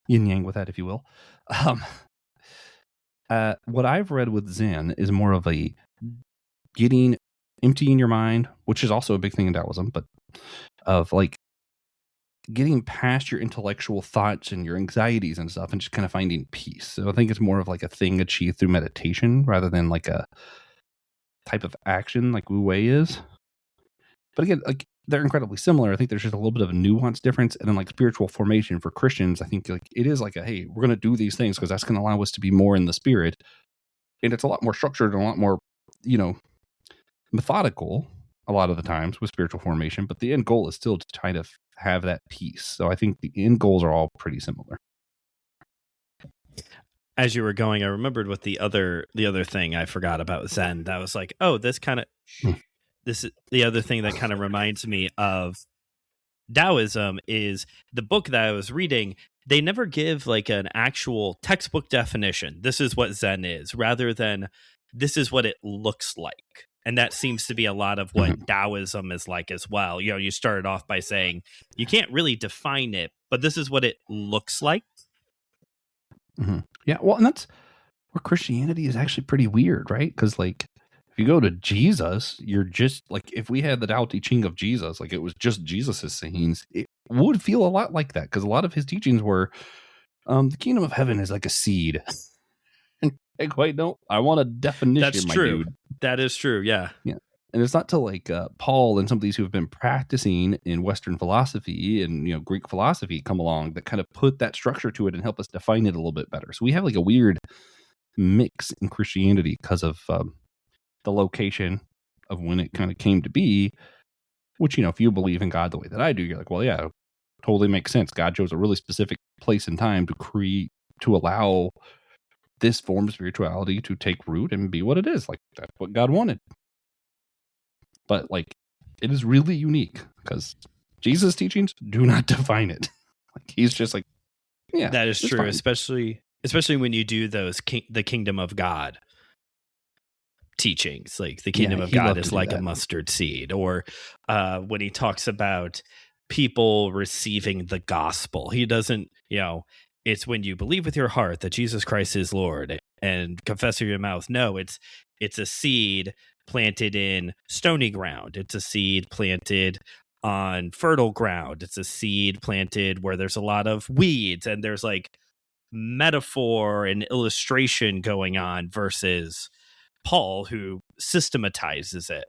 yin yang with that, if you will. What I've read with Zen is more of a emptying your mind, which is also a big thing in Taoism, but of like getting past your intellectual thoughts and your anxieties and stuff and just kind of finding peace. So I think it's more of like a thing achieved through meditation rather than like a type of action like Wu Wei is. But again, like they're incredibly similar. I think there's just a little bit of a nuance difference. And then like spiritual formation for Christians, I think like it is like hey, we're going to do these things because that's going to allow us to be more in the spirit. And it's a lot more structured and a lot more, methodical a lot of the times with spiritual formation. But the end goal is still to kind of have that peace. So I think the end goals are all pretty similar. As you were going, I remembered what the other thing I forgot about Zen. That was like, oh, this is the other thing that kind of reminds me of Taoism is the book that I was reading. They never give like an actual textbook definition. This is what Zen is, rather than this is what it looks like. And that seems to be a lot of what Taoism is like as well. You started off by saying you can't really define it, but this is what it looks like. Mm-hmm. Yeah, well, and that's where Christianity is actually pretty weird, right? Because like if you go to Jesus, you're just like if we had the Tao Te Ching of Jesus, like it was just Jesus's sayings, it would feel a lot like that because a lot of his teachings were the kingdom of heaven is like a seed. Like, wait, no, I want a definition. That's true. Dude. That is true. Yeah. Yeah. And it's not till like Paul and some of these who have been practicing in Western philosophy and Greek philosophy come along that kind of put that structure to it and help us define it a little bit better. So we have like a weird mix in Christianity because of the location of when it kind of came to be, which, if you believe in God the way that I do, you're like, well, yeah, totally makes sense. God chose a really specific place and time to allow this form of spirituality to take root and be what it is. Like that's what God wanted. But like it is really unique because Jesus' teachings do not define it. Like he's just like, yeah, that is true. Fine. Especially when you do those the kingdom of God teachings, like the kingdom of God is like a mustard seed, or when he talks about people receiving the gospel, he doesn't, it's when you believe with your heart that Jesus Christ is Lord and confess with your mouth. No, it's a seed planted in stony ground. It's a seed planted on fertile ground. It's a seed planted where there's a lot of weeds and there's like metaphor and illustration going on, versus Paul, who systematizes it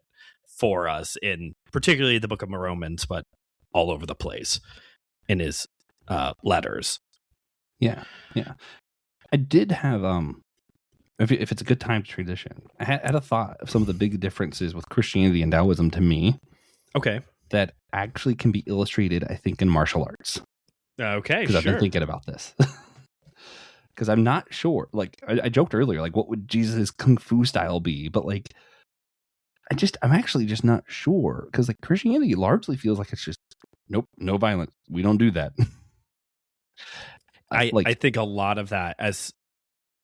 for us in particularly the Book of Romans, but all over the place in his letters. Yeah. I did have if it's a good time to transition, I had a thought of some of the big differences with Christianity and Taoism to me. Okay. That actually can be illustrated, I think, in martial arts. Okay, because I've been thinking about this. Because I'm not sure. Like I joked earlier, like what would Jesus' Kung Fu style be? But like, I'm actually just not sure. Because like Christianity largely feels like it's just nope, no violence. We don't do that. I think a lot of that, as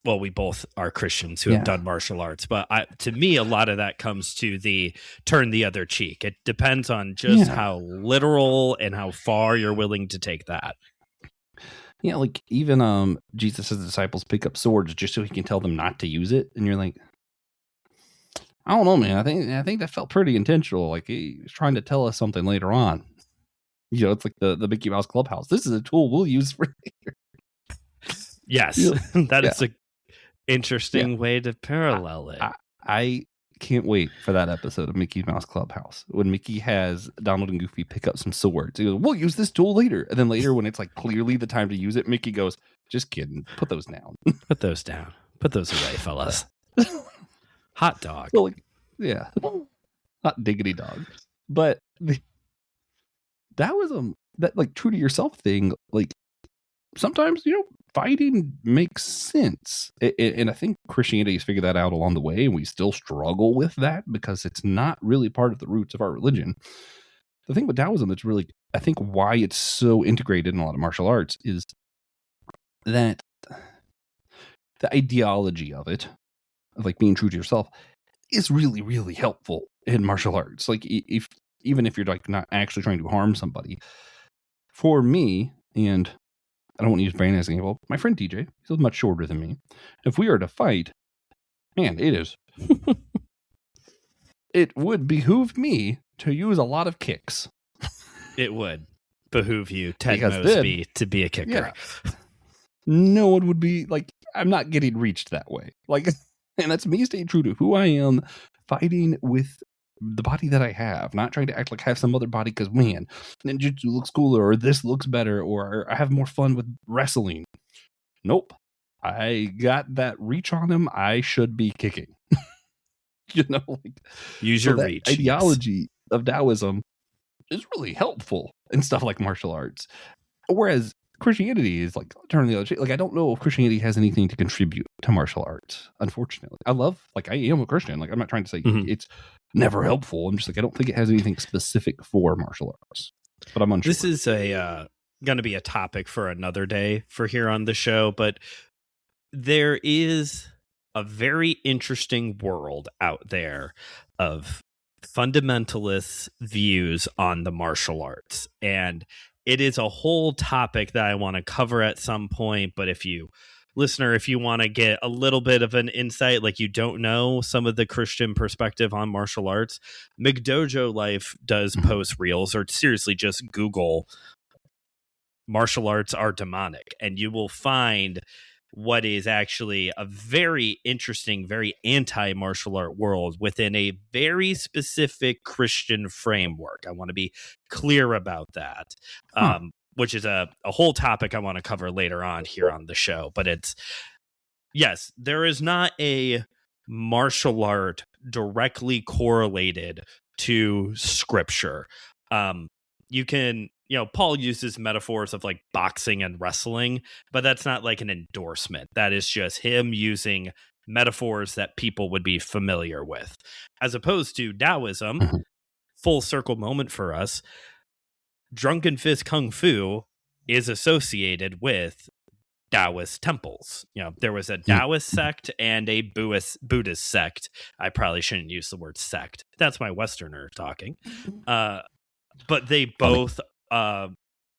well, we both are Christians who have done martial arts, but to me, a lot of that comes to the turn the other cheek. It depends on just how literal and how far you're willing to take that. Yeah, like even Jesus' disciples pick up swords just so he can tell them not to use it, and you're like, I don't know, man. I think that felt pretty intentional. Like he was trying to tell us something later on. You know, it's like the Mickey Mouse Clubhouse. This is a tool we'll use for later. Yes, that is an interesting way to parallel it. I can't wait for that episode of Mickey Mouse Clubhouse when Mickey has Donald and Goofy pick up some swords. He goes, we'll use this tool later. And then later when it's like clearly the time to use it, Mickey goes, just kidding. Put those down. Put those down. Put those away, fellas. Hot dog. So like, yeah. Hot diggity dog. But that was that like true to yourself thing. Like sometimes, you know, fighting makes sense. And I think Christianity has figured that out along the way, and we still struggle with that because it's not really part of the roots of our religion. The thing with Taoism that's really, I think, why it's so integrated in a lot of martial arts is that the ideology of it, of like being true to yourself, is really, really helpful in martial arts. Like even if you're like not actually trying to harm somebody. For me, and I don't want to use Brandon as an example. My friend DJ, he's much shorter than me. If we are to fight, man, it would behoove me to use a lot of kicks. It would behoove you, Ted Mosby, to be a kicker. Yeah, no one would be like, I'm not getting reached that way. Like, and that's me staying true to who I am, fighting with the body that I have, not trying to act like I have some other body because, man, ninjutsu looks cooler or this looks better or I have more fun with wrestling. Nope. I got that reach on him. I should be kicking. You know, like, use your reach. Ideology of Taoism is really helpful in stuff like martial arts. Whereas Christianity is like turning the other cheek. Like, I don't know if Christianity has anything to contribute to martial arts, unfortunately. I am a Christian. Like, I'm not trying to say it's never helpful. I'm just like, I don't think it has anything specific for martial arts. But I'm unsure. This is going to be a topic for another day for here on the show, but there is a very interesting world out there of fundamentalist views on the martial arts. And it is a whole topic that I want to cover at some point. But if you want to get a little bit of an insight, like you don't know some of the Christian perspective on martial arts, McDojo Life does post reels, or seriously just Google martial arts are demonic, and you will find what is actually a very interesting, very anti-martial art world within a very specific Christian framework. I want to be clear about that, which is a whole topic I want to cover later on here on the show. But yes, there is not a martial art directly correlated to scripture. You can, Paul uses metaphors of like boxing and wrestling, but that's not like an endorsement. That is just him using metaphors that people would be familiar with, as opposed to Taoism. Full circle moment for us. Drunken Fist Kung Fu is associated with Taoist temples. There was a Taoist sect and a Buddhist sect. I probably shouldn't use the word sect. That's my Westerner talking. But they both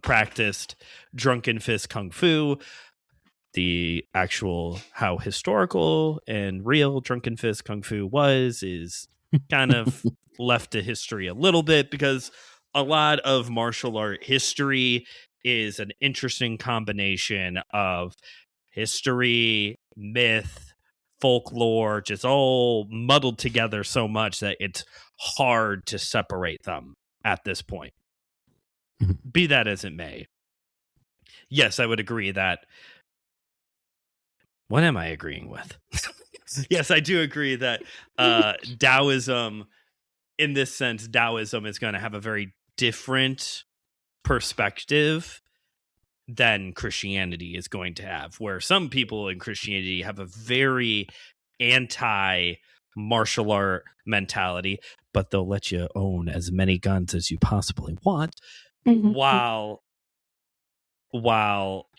practiced Drunken Fist Kung Fu. The actual how historical and real Drunken Fist Kung Fu is kind of left to history a little bit, because a lot of martial art history is an interesting combination of history, myth, folklore, just all muddled together so much that it's hard to separate them at this point. Be that as it may. Yes, I would agree that. What am I agreeing with? Yes, I do agree that Taoism, in this sense, Taoism is going to have a very different perspective than Christianity is going to have, where some people in Christianity have a very anti-martial art mentality, but they'll let you own as many guns as you possibly want, while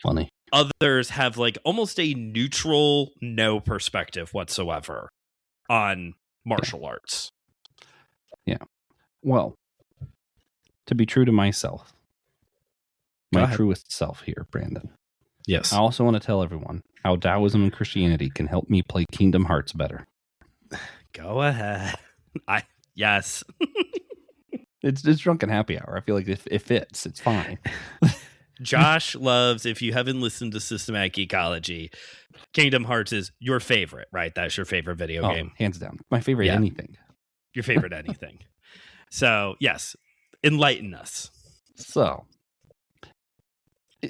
Funny. others have like almost a neutral, no perspective whatsoever on martial arts. Yeah. Well, to be true to myself, my truest self here, Brandon. Yes. I also want to tell everyone how Taoism and Christianity can help me play Kingdom Hearts better. Go ahead. Yes. It's Drunken Happy Hour. I feel like it fits. It's fine. Josh loves, if you haven't listened to Systematic Ecology, Kingdom Hearts is your favorite, right? That's your favorite video game. Hands down. My favorite anything. Your favorite anything. So, yes, enlighten us. So,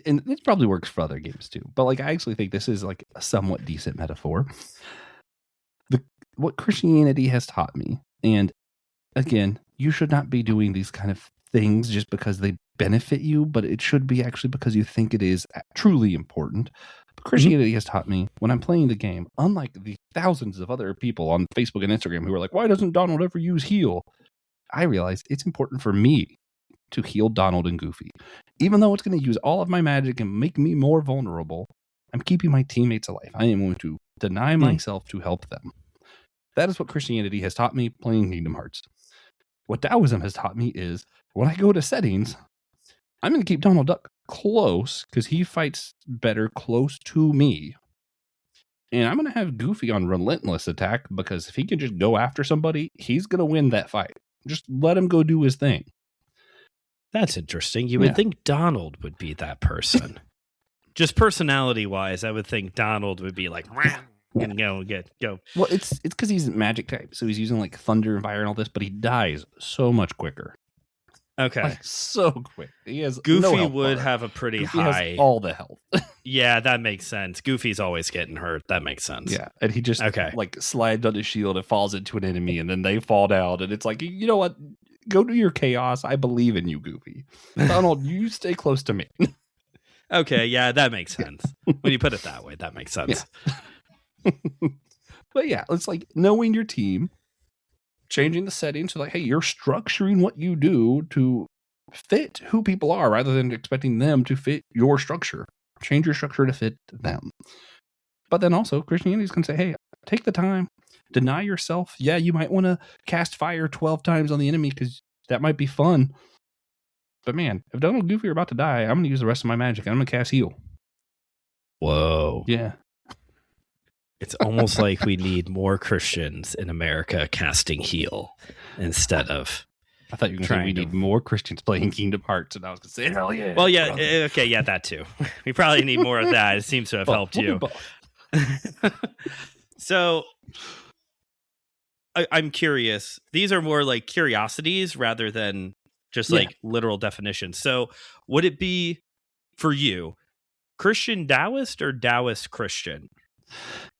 and it probably works for other games too, but like I actually think this is like a somewhat decent metaphor. What Christianity has taught me, and again, you should not be doing these kind of things just because they benefit you, but it should be actually because you think it is truly important. But Christianity has taught me, when I'm playing the game, unlike the thousands of other people on Facebook and Instagram who are like, why doesn't Donald ever use heal? I realize it's important for me to heal Donald and Goofy. Even though it's going to use all of my magic and make me more vulnerable, I'm keeping my teammates alive. I am going to deny myself to help them. That is what Christianity has taught me playing Kingdom Hearts. What Taoism has taught me is, when I go to settings, I'm going to keep Donald Duck close because he fights better close to me. And I'm going to have Goofy on relentless attack because if he can just go after somebody, he's going to win that fight. Just let him go do his thing. That's interesting. You would think Donald would be that person. Just personality-wise, I would think Donald would be like, and go. Well, it's because he's magic type, so he's using like thunder and fire and all this, but he dies so much quicker. Okay, like, so quick. He has Goofy would have a pretty Goofy high has all the health. Yeah, that makes sense. Goofy's always getting hurt. That makes sense. Yeah, and he just like slides on his shield and falls into an enemy, and then they fall down, and it's like, you know what? Go do your chaos. I believe in you, Goofy. Donald, you stay close to me. Okay, yeah, that makes sense. When you put it that way, that makes sense. Yeah. But yeah, it's like knowing your team, changing the settings. So like, hey, you're structuring what you do to fit who people are rather than expecting them to fit your structure. Change your structure to fit them. But then also Christianity is going to say, hey, take the time, deny yourself. Yeah, you might want to cast fire 12 times on the enemy because that might be fun. But man, if Donald and Goofy are about to die, I'm going to use the rest of my magic and I'm going to cast heal. Whoa. Yeah. It's almost like we need more Christians in America casting heal instead of. I thought you were going to say we need more Christians playing Kingdom Hearts, and I was going to say, hell yeah. Well, yeah, okay, yeah, that too. We probably need more of that. It seems to have helped you. So, I'm curious. These are more like curiosities rather than just like literal definitions. So, would it be for you Christian Taoist or Taoist Christian?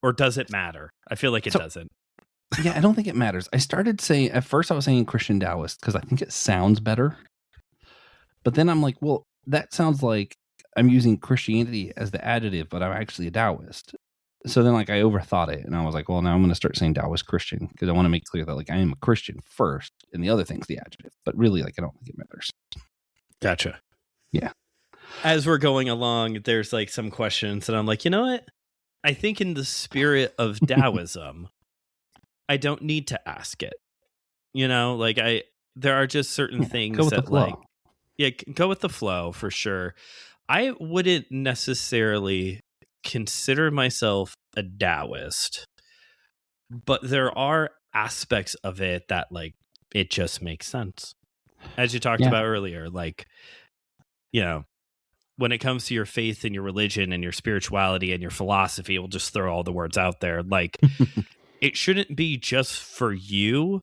Or does it matter? I feel like it doesn't. Yeah, I don't think it matters. I started saying, at first I was saying Christian Taoist because I think it sounds better. But then I'm like, well, that sounds like I'm using Christianity as the adjective, but I'm actually a Taoist. So then like I overthought it and I was like, well, now I'm going to start saying Taoist Christian because I want to make clear that like I am a Christian first and the other thing's the adjective. But really, like, I don't think it matters. Gotcha. Yeah. As we're going along, there's like some questions and I'm like, you know what? I think in the spirit of Taoism, I don't need to ask it. You know, like there are just certain things that like, go with the flow for sure. I wouldn't necessarily consider myself a Taoist, but there are aspects of it that like it just makes sense. As you talked about earlier, like, you know, when it comes to your faith and your religion and your spirituality and your philosophy, we'll just throw all the words out there. Like, it shouldn't be just for you,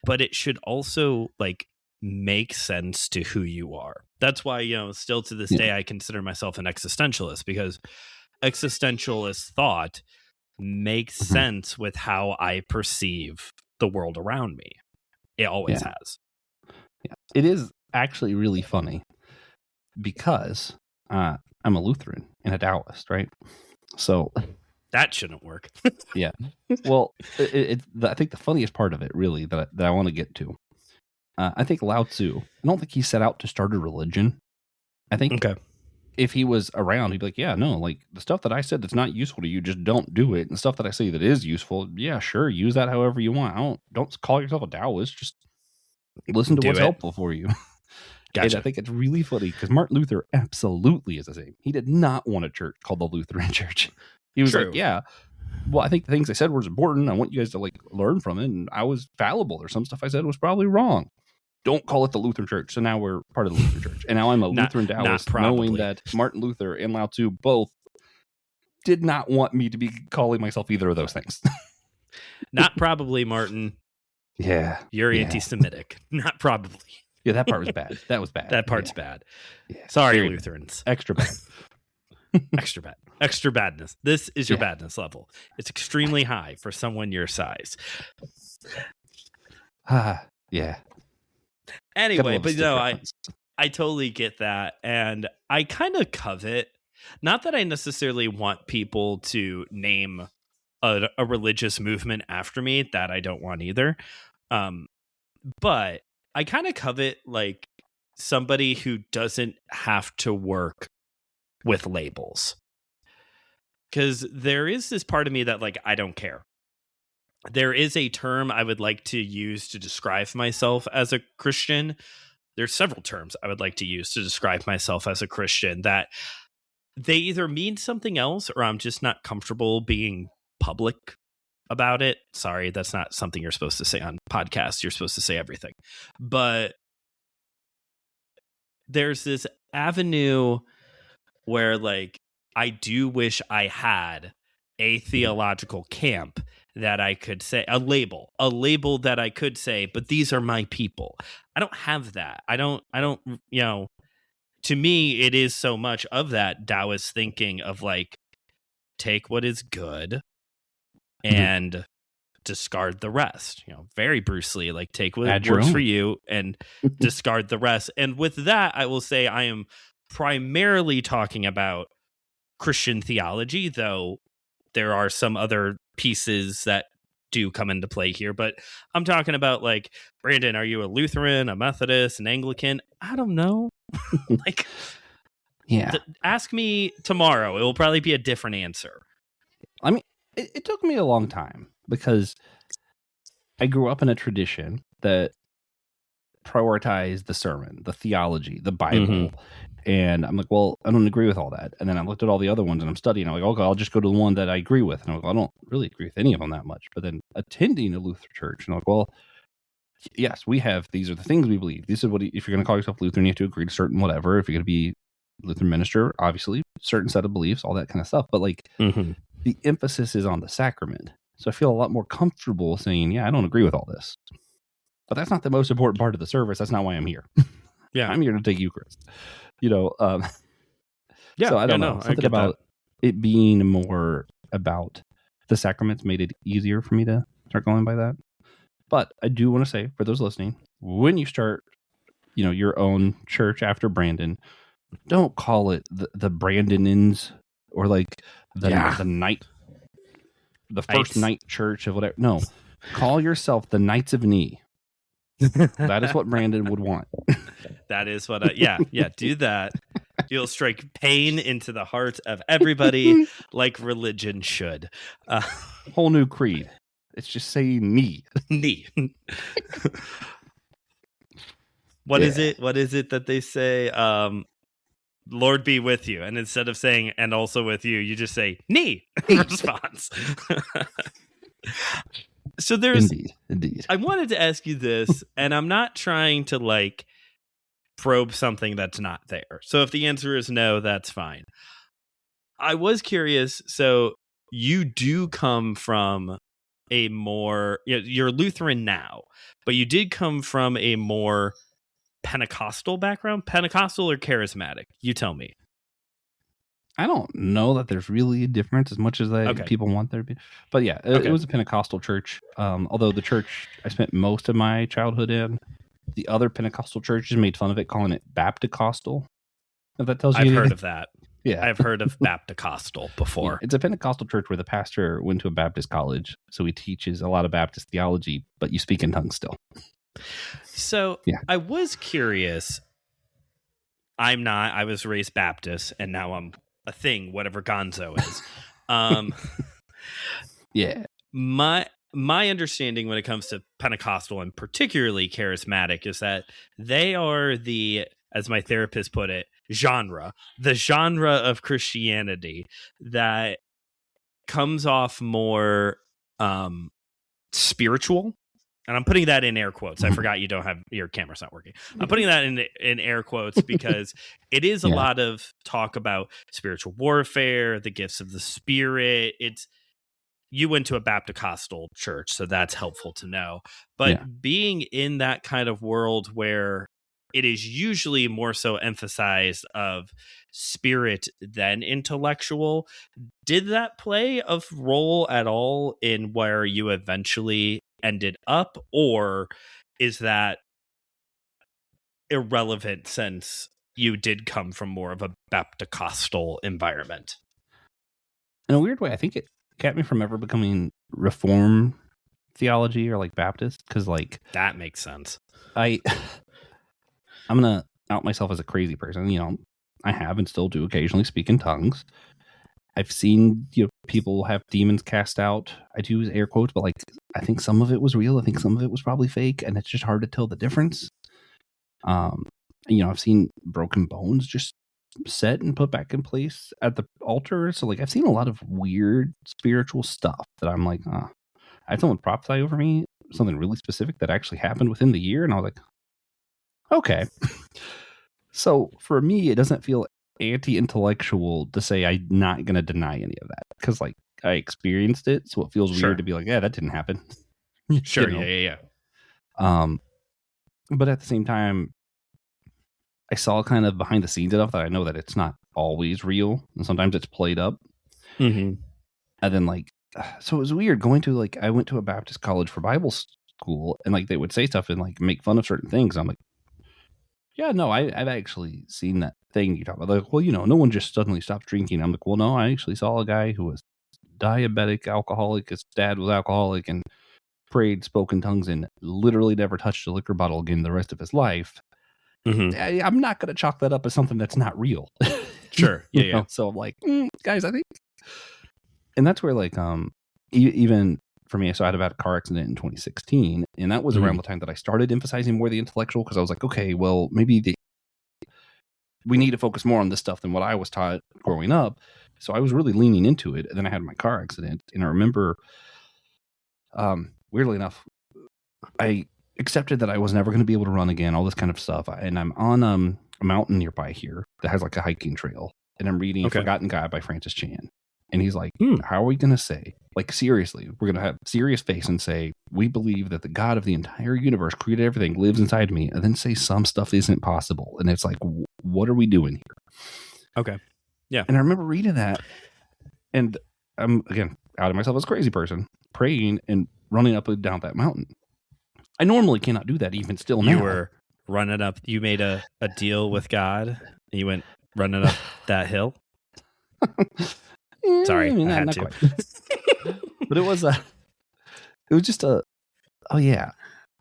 but it should also like make sense to who you are. That's why, you know, still to this day, I consider myself an existentialist, because existentialist thought makes sense with how I perceive the world around me. It always has. Yeah. It is actually really funny because I'm a Lutheran and a Taoist, right? So that shouldn't work. Yeah. Well, I think the funniest part of it, really, that I want to get to, I think Lao Tzu, I don't think he set out to start a religion. I think if he was around, he'd be like, yeah, no, like the stuff that I said that's not useful to you, just don't do it. And the stuff that I say that is useful, yeah, sure, use that however you want. Don't call yourself a Taoist, just listen to what's helpful for you. Gotcha. And I think it's really funny because Martin Luther absolutely is the same. He did not want a church called the Lutheran Church. He was like, yeah, well, I think the things I said was important. I want you guys to like learn from it. And I was fallible. There's some stuff I said was probably wrong. Don't call it the Lutheran Church. So now we're part of the Lutheran Church. And now I'm a Lutheran Taoist, knowing that Martin Luther and Lao Tzu both did not want me to be calling myself either of those things. Not probably, Martin. Yeah. You're anti-Semitic. Not probably. Yeah, that part was bad. That was bad. That part's bad. Yeah. Sorry, very Lutherans. Extra bad. Extra bad. Extra badness. This is your badness level. It's extremely high for someone your size. Yeah. Anyway, but no, I totally get that. And I kind of covet, not that I necessarily want people to name a religious movement after me, that I don't want either. But I kind of covet like somebody who doesn't have to work with labels. Because there is this part of me that like, I don't care. There is a term I would like to use to describe myself as a Christian. There's several terms I would like to use to describe myself as a Christian that they either mean something else or I'm just not comfortable being public about it. Sorry, that's not something you're supposed to say on podcasts. You're supposed to say everything. But there's this avenue where like I do wish I had a theological camp that I could say, a label that I could say, but these are my people. I don't have that. I don't, you know, to me, it is so much of that Taoist thinking of like, take what is good and discard the rest. You know, very Bruce Lee, like take what works for you and discard the rest. And with that, I will say I am primarily talking about Christian theology, though there are some other pieces that do come into play here. But I'm talking about like, Brandon, are you a Lutheran, a Methodist, an Anglican? I don't know. Like, ask me tomorrow. It will probably be a different answer. I mean, it took me a long time because I grew up in a tradition that prioritized the sermon, the theology, the Bible. And I'm like, well, I don't agree with all that. And then I looked at all the other ones and I'm studying. I'm like, okay, I'll just go to the one that I agree with. And I'm like, well, I don't really agree with any of them that much. But then attending a Lutheran church, and I'm like, well, yes, we have, these are the things we believe. This is what, if you're going to call yourself Lutheran, you have to agree to certain whatever. If you're going to be Lutheran minister, obviously, certain set of beliefs, all that kind of stuff. But like the emphasis is on the sacrament. So I feel a lot more comfortable saying, yeah, I don't agree with all this. But that's not the most important part of the service. That's not why I'm here. Yeah, I'm here to take Eucharist. You know, so I don't know. Something about it being more about the sacraments made it easier for me to start going by that. But I do want to say, for those listening, when you start, you know, your own church after Brandon, don't call it the Brandonins or like the night, the first night church of whatever. No, call yourself the Knights of Knee. That is what Brandon would want. That is what do that. You'll strike pain into the heart of everybody like religion should. Whole new creed. It's just saying knee. Knee. What is it? What is it that they say? Lord be with you. And instead of saying and also with you, you just say knee in response. So there's indeed. I wanted to ask you this, and I'm not trying to like probe something that's not there. So if the answer is no, that's fine. I was curious. So you do come from a more, you're Lutheran now, but you did come from a more Pentecostal background, Pentecostal or charismatic? You tell me. I don't know that there's really a difference as much as people want there to be. But yeah, it was a Pentecostal church. Although the church I spent most of my childhood in, the other Pentecostal churches made fun of it, calling it Baptist-costal. If that tells you anything. I've heard of that. Yeah. I've heard of Baptist-costal before. Yeah, it's a Pentecostal church where the pastor went to a Baptist college, so he teaches a lot of Baptist theology, but you speak in tongues still. So yeah. I was curious. I'm not. I was raised Baptist, and now I'm a thing, whatever gonzo is. Yeah. My understanding when it comes to Pentecostal and particularly charismatic is that they are the, as my therapist put it, the genre of Christianity that comes off more spiritual. And I'm putting that in air quotes. I forgot you don't have your camera's not working. I'm putting that in air quotes because it is a lot of talk about spiritual warfare, the gifts of the Spirit. You went to a Baptist-costal church, so that's helpful to know. But being in that kind of world where it is usually more so emphasized of spirit than intellectual, did that play a role at all in where you eventually ended up, or is that irrelevant since you did come from more of a Baptist-costal environment? In a weird way, I think it kept me from ever becoming Reformed theology or like Baptist, because like that makes sense. I'm gonna out myself as a crazy person. I have and still do occasionally speak in tongues. I've seen people have demons cast out. I do use air quotes, but like I think some of it was real. I think some of it was probably fake, and it's just hard to tell the difference. I've seen broken bones just set and put back in place at the altar. So like I've seen a lot of weird spiritual stuff that I'm like, I had someone prophesy over me something really specific that actually happened within the year, and I was like, okay. So for me, it doesn't feel anti-intellectual to say I'm not going to deny any of that, because like I experienced it, so it feels weird to be like, yeah, that didn't happen. Sure. Yeah. But at the same time, I saw kind of behind the scenes stuff that I know that it's not always real, and sometimes it's played up. Mm-hmm. And then like, so it was weird going to like, I went to a Baptist college for Bible school, and like they would say stuff and like make fun of certain things. I'm like, yeah, no, I've actually seen that thing you talk about. Like, well, no one just suddenly stops drinking. I'm like, well, no, I actually saw a guy who was diabetic alcoholic. His dad was alcoholic and prayed, spoke in tongues, and literally never touched a liquor bottle again the rest of his life. Mm-hmm. I'm not going to chalk that up as something that's not real. Sure. Yeah. So I'm like, guys, I think, and that's where like, even for me, so I had about a car accident in 2016, and that was around the time that I started emphasizing more the intellectual, because I was like, okay, well, maybe we need to focus more on this stuff than what I was taught growing up. So I was really leaning into it, and then I had my car accident, and I remember, weirdly enough, I accepted that I was never going to be able to run again, all this kind of stuff, and I'm on a mountain nearby here that has like a hiking trail, and I'm reading Forgotten God by Francis Chan. And he's like, how are we going to say, like, seriously, we're going to have serious face and say, we believe that the God of the entire universe created everything, lives inside me, and then say some stuff isn't possible. And it's like, what are we doing here? Okay. Yeah. And I remember reading that, and I'm, again, out of myself as a crazy person, praying and running up and down that mountain. I normally cannot do that even still now. You were running up, you made a deal with God, and you went running up that hill? Sorry, I had to. But it was just oh yeah,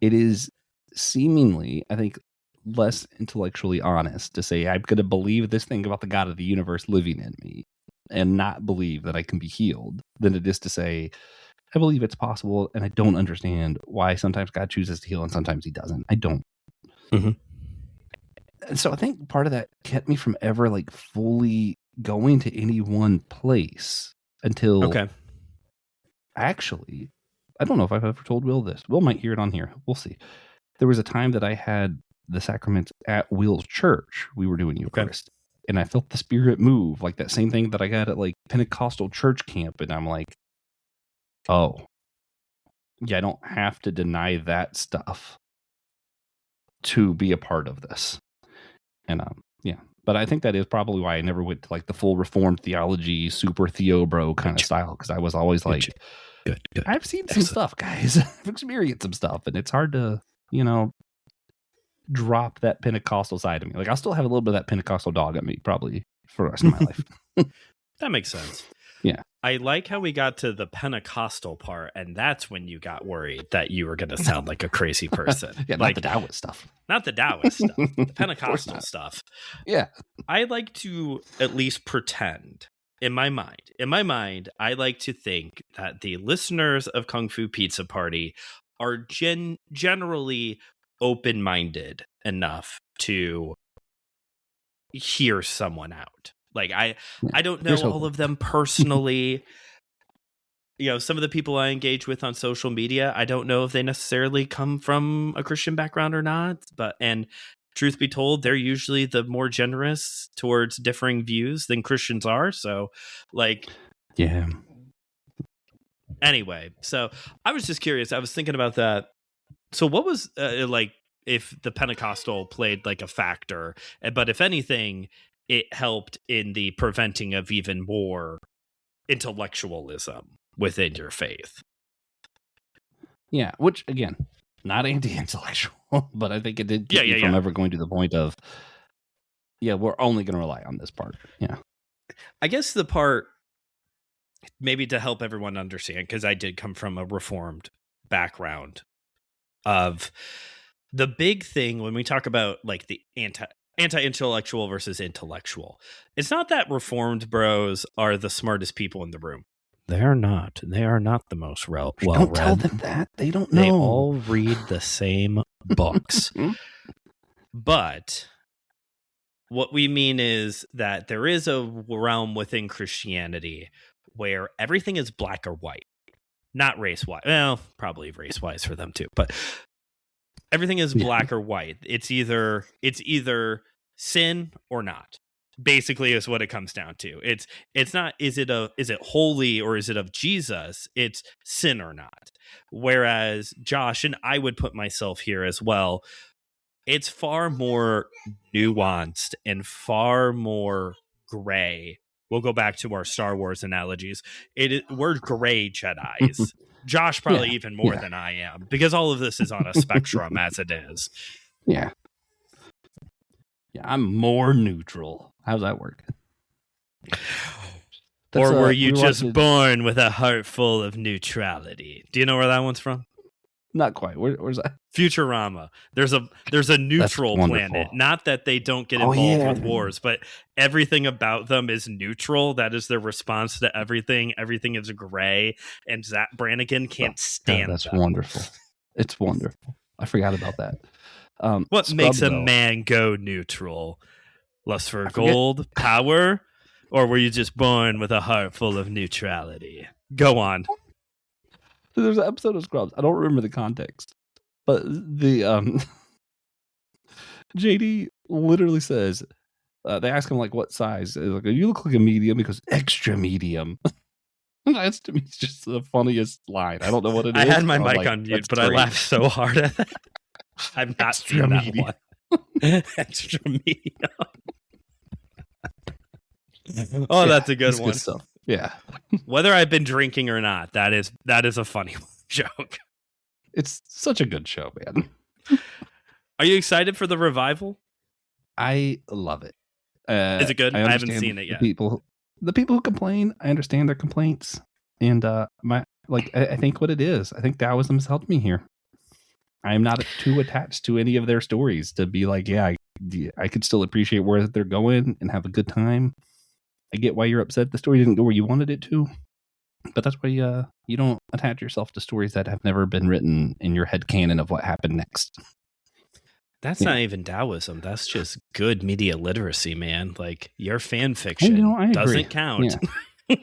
it is seemingly, I think, less intellectually honest to say I'm going to believe this thing about the God of the universe living in me and not believe that I can be healed than it is to say I believe it's possible, and I don't understand why sometimes God chooses to heal and sometimes he doesn't. I don't. Mm-hmm. And so I think part of that kept me from ever like fully going to any one place until actually I don't know if I've ever told Will this. Will might hear it on here. We'll see. There was a time that I had the sacraments at Will's church. We were doing Eucharist. And I felt the Spirit move, like that same thing that I got at like Pentecostal church camp. And I'm like, oh, yeah, I don't have to deny that stuff to be a part of this. And yeah, but I think that is probably why I never went to like the full Reformed theology, super Theo bro kind of style, because I was always like, good. I've seen some stuff, guys. I've experienced some stuff, and it's hard to, drop that Pentecostal side of me. Like, I'll still have a little bit of that Pentecostal dog at me, probably for the rest of my life. That makes sense. Yeah. I like how we got to the Pentecostal part, and that's when you got worried that you were going to sound like a crazy person. Yeah, like, not the Taoist stuff. Not the Taoist stuff. The Pentecostal stuff. Yeah. I like to at least pretend in my mind, I like to think that the listeners of Kung Fu Pizza Party are generally open-minded enough to hear someone out. Like I don't know all of them personally. Some of the people I engage with on social media, I don't know if they necessarily come from a Christian background or not, and truth be told, they're usually the more generous towards differing views than Christians are. So yeah. Anyway, so I was just curious. I was thinking about that. So what was if the Pentecostal played like a factor, but if anything, it helped in the preventing of even more intellectualism within your faith. Yeah, which again, not anti-intellectual, but I think it did keep me from ever going to the point of, we're only going to rely on this part. Yeah. I guess the part, maybe to help everyone understand, because I did come from a Reformed background, of the big thing when we talk about like the anti-intellectual versus intellectual, it's not that Reformed bros are the smartest people in the room. They're not. They are not the most well-read. Don't tell them that. They don't know. They all read the same books. But what we mean is that there is a realm within Christianity where everything is black or white. Not race-wise. Well, probably race-wise for them too. But everything is black or white. It's either sin or not. Basically, is what it comes down to. It's not is it holy or is it of Jesus? It's sin or not. Whereas Josh, and I would put myself here as well, it's far more nuanced and far more gray. We'll go back to our Star Wars analogies. We're gray Jedis. Josh probably even more than I am, because all of this is on a spectrum as it is. Yeah. Yeah, I'm more neutral. How's that work? Or were you just born with a heart full of neutrality? Do you know where that one's from? Not quite. Where's that? Futurama. There's a neutral planet. Not that they don't get involved with wars, but everything about them is neutral. That is their response to everything. Everything is gray, and Zach Brannigan can't stand that's them. Wonderful. It's wonderful. I forgot about that. What makes a man go neutral? Lust for gold, power, or were you just born with a heart full of neutrality? Go on. There's an episode of Scrubs. I don't remember the context, but the JD literally says, they ask him like what size. Like, you look like a medium. He goes, extra medium. That's to me just the funniest line. I don't know what it is. I had my mic on mute, but I laughed so hard at that. I've not seen that one. Extra medium. That's a good one. Good stuff. Yeah. Whether I've been drinking or not, that is a funny joke. It's such a good show, man. Are you excited for the revival? I love it. Is it good? I haven't seen it yet. The people who complain, I understand their complaints, and I think what it is. I think Taoism has helped me here. I am not too attached to any of their stories to be like, I could still appreciate where they're going and have a good time. I get why you're upset the story didn't go where you wanted it to, but that's why you don't attach yourself to stories that have never been written in your head canon of what happened next. That's not even Taoism. That's just good media literacy, man. Like, your fan fiction doesn't count. Yeah.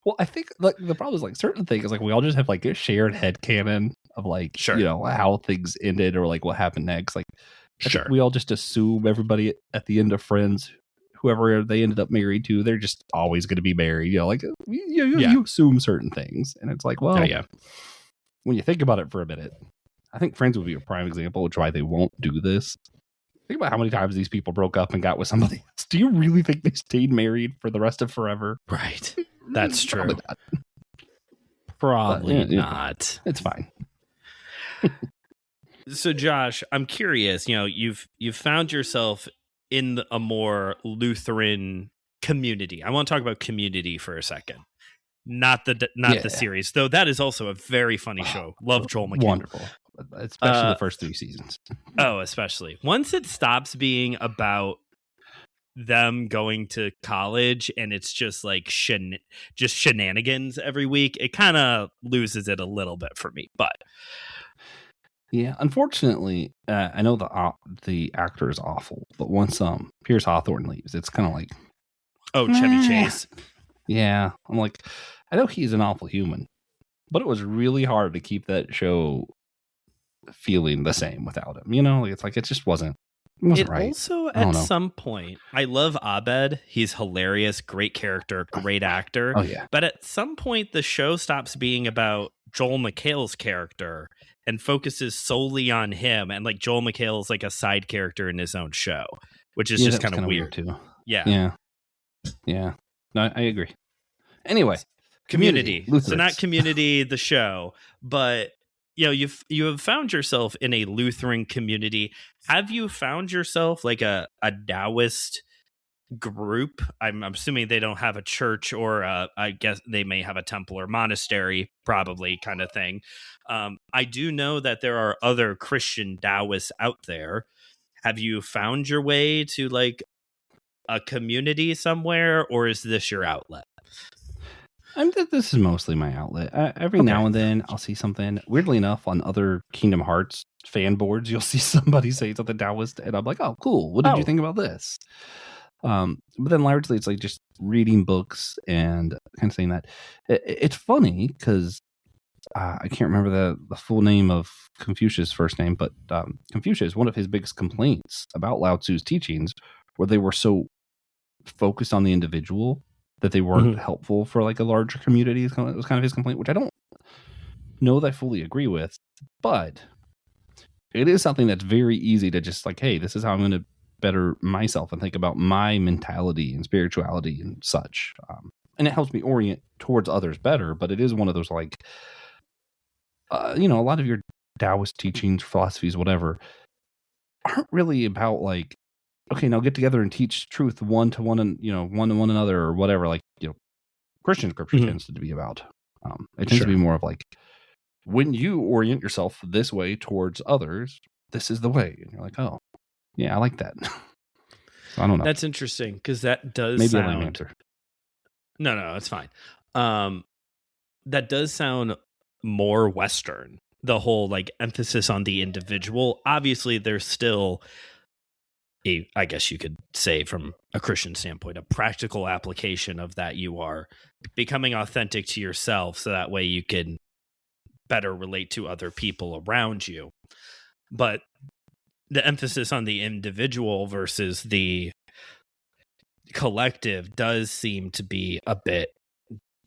Well, I think like the problem is like certain things like we all just have like a shared headcanon of like Sure. how things ended or like what happened next. Like I think Sure. we all just assume everybody at the end of Friends, whoever they ended up married to, they're just always going to be married. Like you assume certain things, and it's like, well, when you think about it for a minute, I think Friends would be a prime example, which is why they won't do this. Think about how many times these people broke up and got with somebody else. Do you really think they stayed married for the rest of forever? Right. That's true. Probably not. Probably not. It's fine. So, Josh, I'm curious. You've found yourself in a more Lutheran community. I want to talk about Community for a second. Not the series, though. That is also a very funny show. Love Joel McHale. Wonderful, especially the first 3 seasons. Oh, especially once it stops being about them going to college and it's just like just shenanigans every week, it kind of loses it a little bit for me. But yeah, unfortunately, I know the actor is awful, but once Pierce Hawthorne leaves, it's kind of like, Chevy Chase. Yeah, I'm like, I know he's an awful human, but it was really hard to keep that show feeling the same without him. It's like it just wasn't right. Also, at some point, I love Abed. He's hilarious, great character, great actor. Oh yeah. But at some point, the show stops being about Joel McHale's character and focuses solely on him. And like Joel McHale is like a side character in his own show, which is just kind of weird too. Yeah. No, I agree. Anyway, Community. So not Community, the show, but you have found yourself in a Lutheran community. Have you found yourself like a Taoist group? I'm assuming they don't have a church, or I guess they may have a temple or monastery, probably, kind of thing. I do know that there are other Christian Taoists out there. Have you found your way to like a community somewhere, or is this your outlet? This is mostly my outlet. Every now and then I'll see something. Weirdly enough, on other Kingdom Hearts fan boards, you'll see somebody say something Taoist, and I'm like, oh, cool. What did you think about this? But then largely it's like just reading books and kind of saying that. It's funny because I can't remember the full name of Confucius' first name, but Confucius, one of his biggest complaints about Lao Tzu's teachings were they were so focused on the individual that they weren't helpful for like a larger community. It was kind of his complaint, which I don't know that I fully agree with, but it is something that's very easy to just like, hey, this is how I'm going to better myself and think about my mentality and spirituality and such. And it helps me orient towards others better, but it is one of those like, a lot of your Taoist teachings, philosophies, whatever, aren't really about like, okay, now get together and teach truth one to one and one to one another or whatever. Like Christian scripture tends to be about. It tends to be more of like when you orient yourself this way towards others, this is the way, and you're like, oh, yeah, I like that. I don't know. That's interesting because that does maybe sound. a lame answer. No, it's fine. That does sound more Western. The whole like emphasis on the individual. Obviously, there's still I guess you could say from a Christian standpoint, a practical application of that. You are becoming authentic to yourself so that way you can better relate to other people around you. But the emphasis on the individual versus the collective does seem to be a bit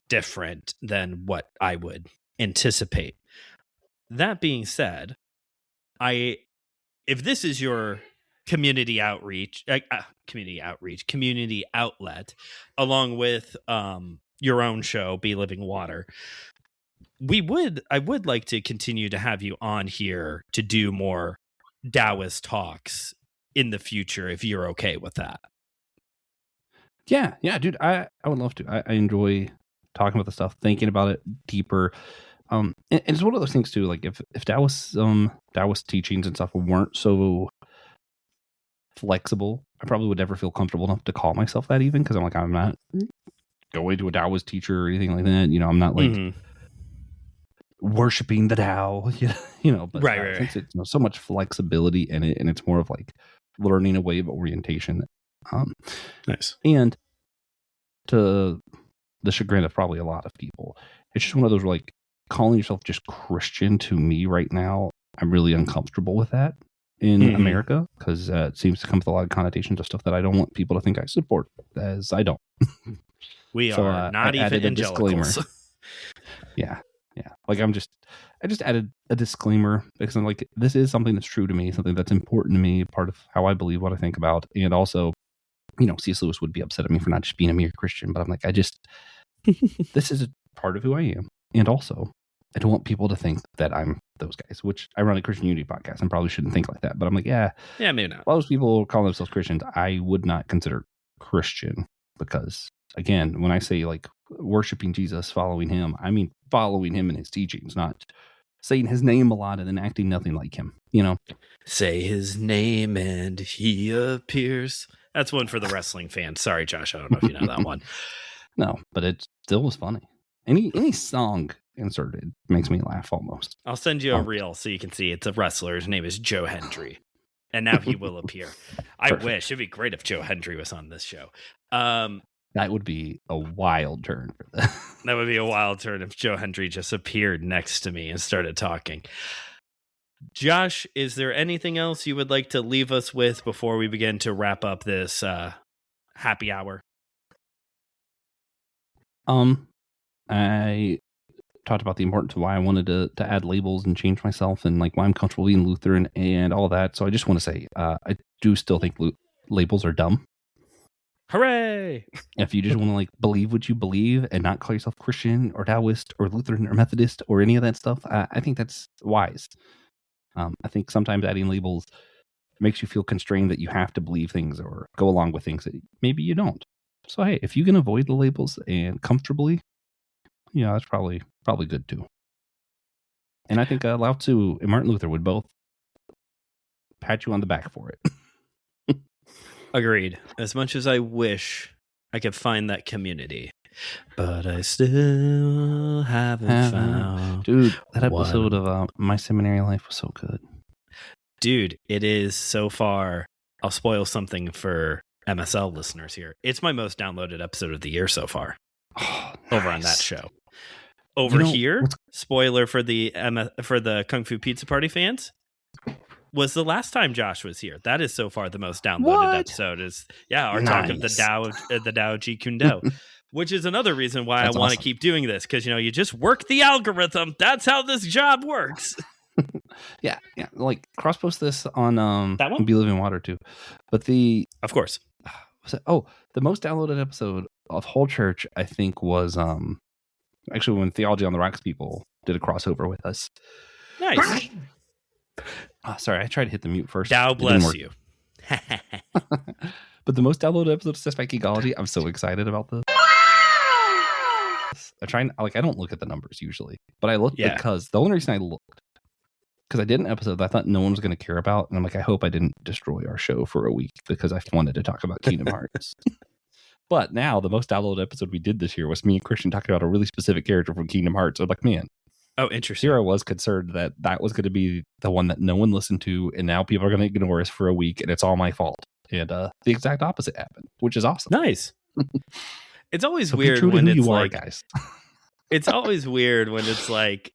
different than what I would anticipate. That being said, if this is your community outlet, along with your own show, Be Living Water, I would like to continue to have you on here to do more Taoist talks in the future, if you're okay with that. Yeah, dude, I would love to. I enjoy talking about the stuff, thinking about it deeper. And it's one of those things too, like if Taoist teachings and stuff weren't so flexible, I probably would never feel comfortable enough to call myself that, even because I'm not going to a Taoist teacher or anything like that. I'm not like worshiping the Tao, but right. Since it's so much flexibility in it, and it's more of like learning a way of orientation. Nice. And to the chagrin of probably a lot of people. It's just one of those like calling yourself just Christian to me right now. I'm really uncomfortable with that in America because it seems to come with a lot of connotations of stuff that I don't want people to think I support, as I don't. We are not even evangelicals. Yeah. Like I just added a disclaimer because I'm like, this is something that's true to me, something that's important to me, part of how I believe, what I think about, and also, C.S. Lewis would be upset at me for not just being a mere Christian, but I'm like, this is a part of who I am, and also, I don't want people to think that I'm those guys, which I run a Christian Unity podcast and probably shouldn't think like that. But I'm like, yeah, maybe not. A lot of people call themselves Christians. I would not consider Christian because, again, when I say like worshiping Jesus, following him, I mean following him in his teachings, not saying his name a lot and then acting nothing like him. Say his name and he appears. That's one for the wrestling fans. Sorry, Josh. I don't know if you know that one. No, but it still was funny. Any song inserted makes me laugh almost. I'll send you a reel so you can see it's a wrestler. His name is Joe Hendry. And now he will appear. I wish. It'd be great if Joe Hendry was on this show. That would be a wild turn for that. That would be a wild turn if Joe Hendry just appeared next to me and started talking. Josh, is there anything else you would like to leave us with before we begin to wrap up this happy hour? I talked about the importance of why I wanted to add labels and change myself and like why I'm comfortable being Lutheran and all that. So I just want to say, I do still think labels are dumb. Hooray! If you just want to like believe what you believe and not call yourself Christian or Taoist or Lutheran or Methodist or any of that stuff, I think that's wise. I think sometimes adding labels makes you feel constrained that you have to believe things or go along with things that maybe you don't. So hey, if you can avoid the labels and comfortably, that's probably good too. And I think Lao Tzu and Martin Luther would both pat you on the back for it. Agreed. As much as I wish I could find that community, but I still haven't found. Dude, that episode of My Seminary Life was so good. Dude, it is so far. I'll spoil something for MSL listeners here. It's my most downloaded episode of the year so far. Oh, nice. Over on that show. Over here, spoiler for the Kung Fu Pizza Party fans, was the last time Josh was here. That is so far the most downloaded episode. Is our talk of the Tao Jeet Kune Do, which is another reason why I want to keep doing this because you just work the algorithm. That's how this job works. yeah. Like cross post this on that one. Be Living Water too, but of course. The most downloaded episode of Whole Church I think was actually when Theology on the Rocks people did a crossover with us. Nice. Sorry, I tried to hit the mute first. Tao bless you. But the most downloaded episode of Systematic Ecology, I'm so excited about this. I don't look at the numbers usually, but I looked because the only reason I looked because I did an episode that I thought no one was going to care about, and I'm like, I hope I didn't destroy our show for a week because I wanted to talk about Kingdom Hearts. But now the most downloaded episode we did this year was me and Christian talking about a really specific character from Kingdom Hearts. I'm like, man. Oh, interesting. Here I was concerned that was going to be the one that no one listened to, and now people are going to ignore us for a week, and it's all my fault. And the exact opposite happened, which is awesome. Nice. It's always weird when it's like, guys. It's always weird when it's like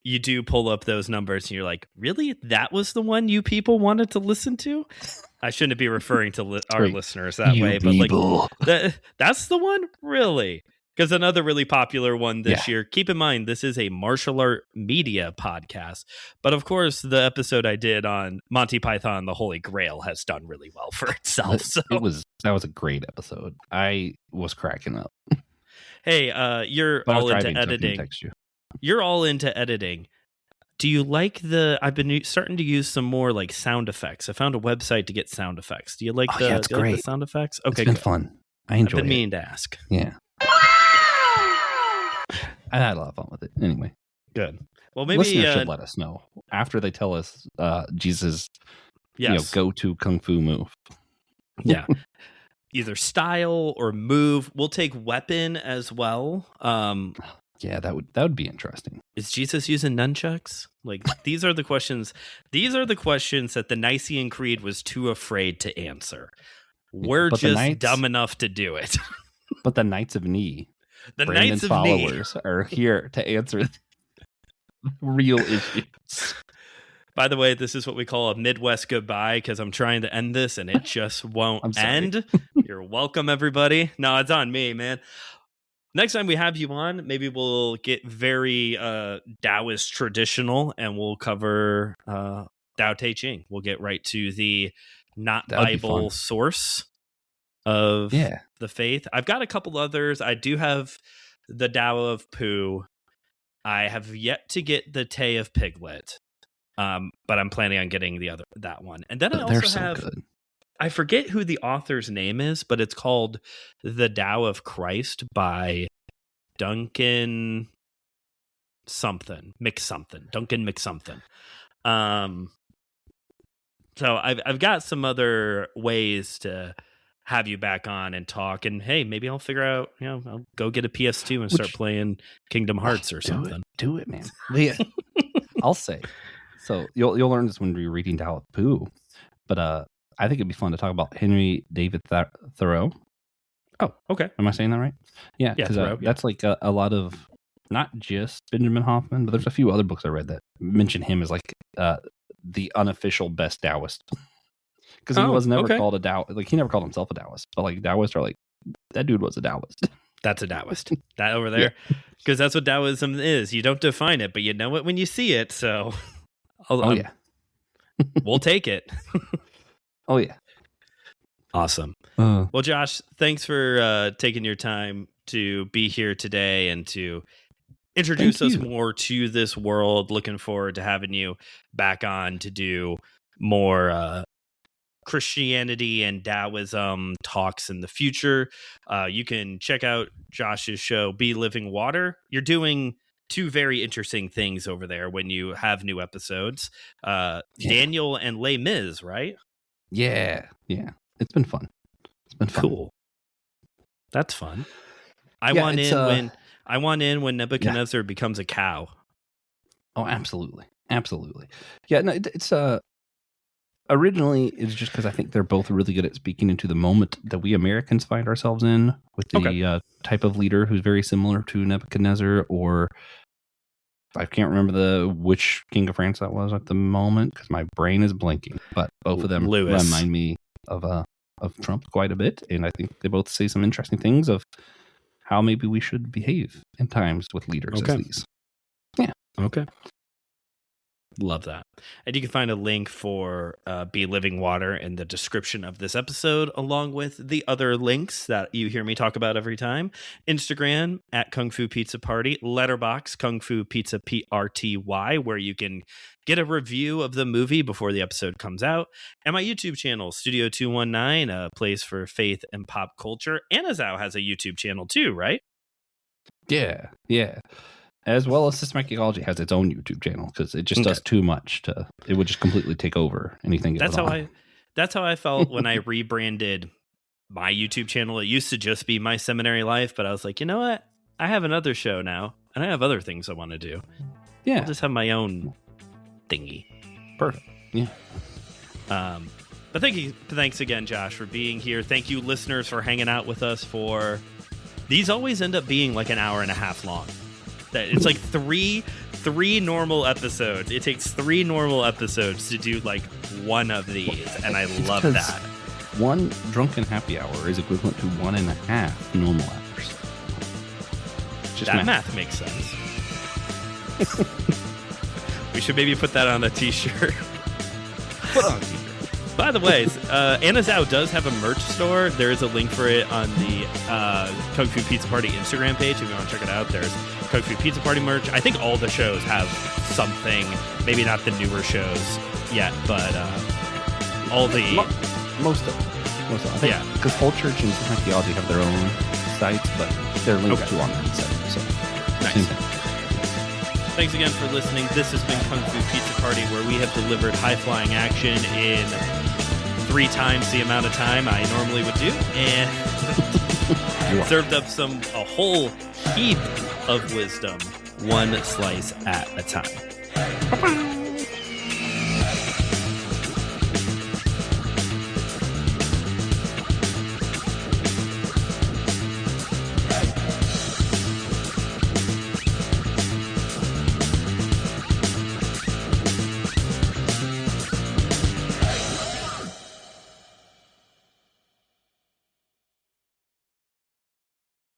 you do pull up those numbers and you're like, really? That was the one you people wanted to listen to? I shouldn't be referring to our listeners that way, but like that's the one? Really? Because another really popular one this year, keep in mind, this is a martial art media podcast. But of course, the episode I did on Monty Python, The Holy Grail has done really well for itself. So. That was a great episode. I was cracking up. Hey, you're all into editing. You're all into editing. Do you like I've been starting to use some more like sound effects. I found a website to get sound effects. Do you like the sound effects? Okay, it's been fun. I enjoy it. I've been meaning to ask. Yeah. I had a lot of fun with it. Anyway. Good. Well, maybe listeners should let us know after they tell us Jesus go to Kung Fu move. Yeah. Either style or move. We'll take weapon as well. Yeah, that would be interesting. Is Jesus using nunchucks? Like these are the questions. These are the questions that the Nicene Creed was too afraid to answer. We're just dumb enough to do it. But the Knights of Knee. The Brandon's Knights of followers are here to answer real issues. By the way, this is what we call a Midwest goodbye because I'm trying to end this and it just won't end. You're welcome, everybody. No, it's on me, man. Next time we have you on, maybe we'll get very Taoist traditional and we'll cover Tao Te Ching. We'll get right to the not Bible source of the faith. I've got a couple others. I do have the Tao of Pooh. I have yet to get the Tay of Piglet. But I'm planning on getting that one. And then I also have, good. I forget who the author's name is, but it's called The Tao of Christ by Duncan McSomething. So I've got some other ways to have you back on and talk, and hey, maybe I'll figure out, I'll go get a PS2 and start playing Kingdom Hearts or something. Do it, man. I'll say. So you'll learn this when you're reading Tao of Pooh, but I think it'd be fun to talk about Henry David Thoreau. Oh, okay. Am I saying that right? Yeah, because that's like a lot of, not just Benjamin Hoffman, but there's a few other books I read that mention him as like the unofficial best Taoist. Because he was never called a Taoist. Like, he never called himself a Taoist, but like Taoists are like, that dude was a Taoist. That's a Taoist. That over there. Because that's what Taoism is. You don't define it, but you know it when you see it. So, we'll take it. Oh, yeah. Awesome. Well, Josh, thanks for taking your time to be here today and to introduce us more to this world. Looking forward to having you back on to do more Christianity and Taoism talks in the future. You can check out Josh's show, Be Living Water. You're doing two very interesting things over there when you have new episodes. Daniel and Les Mis, right? Yeah. It's been fun. Cool. That's fun. I want in when Nebuchadnezzar becomes a cow. Oh, absolutely. Yeah, no, it's originally it's just because I think they're both really good at speaking into the moment that we Americans find ourselves in with the type of leader who's very similar to Nebuchadnezzar, or I can't remember which king of France that was at the moment because my brain is blanking. But both of them remind me of Trump quite a bit, and I think they both say some interesting things of how maybe we should behave in times with leaders as these. Yeah. Okay. Love that. And you can find a link for Be Living Water in the description of this episode, along with the other links that you hear me talk about every time. Instagram at KungFuPizzaPrty, Letterboxd KungFuPizzaPrty, where you can get a review of the movie before the episode comes out, and my YouTube channel, Studio 219, a place for faith and pop culture. Anazao has a YouTube channel too, right? Yeah. As well as Systematic Ecology has its own YouTube channel because it just does too much it would just completely take over anything. That's how I felt when I rebranded my YouTube channel. It used to just be My Seminary Life, but I was like, you know what? I have another show now, and I have other things I want to do. Yeah, I'll just have my own thingy. Perfect. Yeah. But thanks again, Josh, for being here. Thank you, listeners, for hanging out with us. These always end up being like an hour and a half long. It's like three normal episodes. It takes 3 normal episodes to do like one of these, and I love that. One drunken happy hour is equivalent to 1.5 normal hours. That math makes sense. We should maybe put that on a t-shirt. Put on a t-shirt. By the way, Anazao does have a merch store. There is a link for it on the Kung Fu Pizza Party Instagram page. If you want to check it out, there's Kung Fu Pizza Party merch. I think all the shows have something. Maybe not the newer shows yet, but all the most of them. I think, because Whole Church and Theology have their own sites, but they're linked to on that site. So nice. Thanks again for listening. This has been Kung Fu Pizza Party, where we have delivered high-flying action in 3 times the amount of time I normally would do, and served up a whole heap of wisdom, one slice at a time.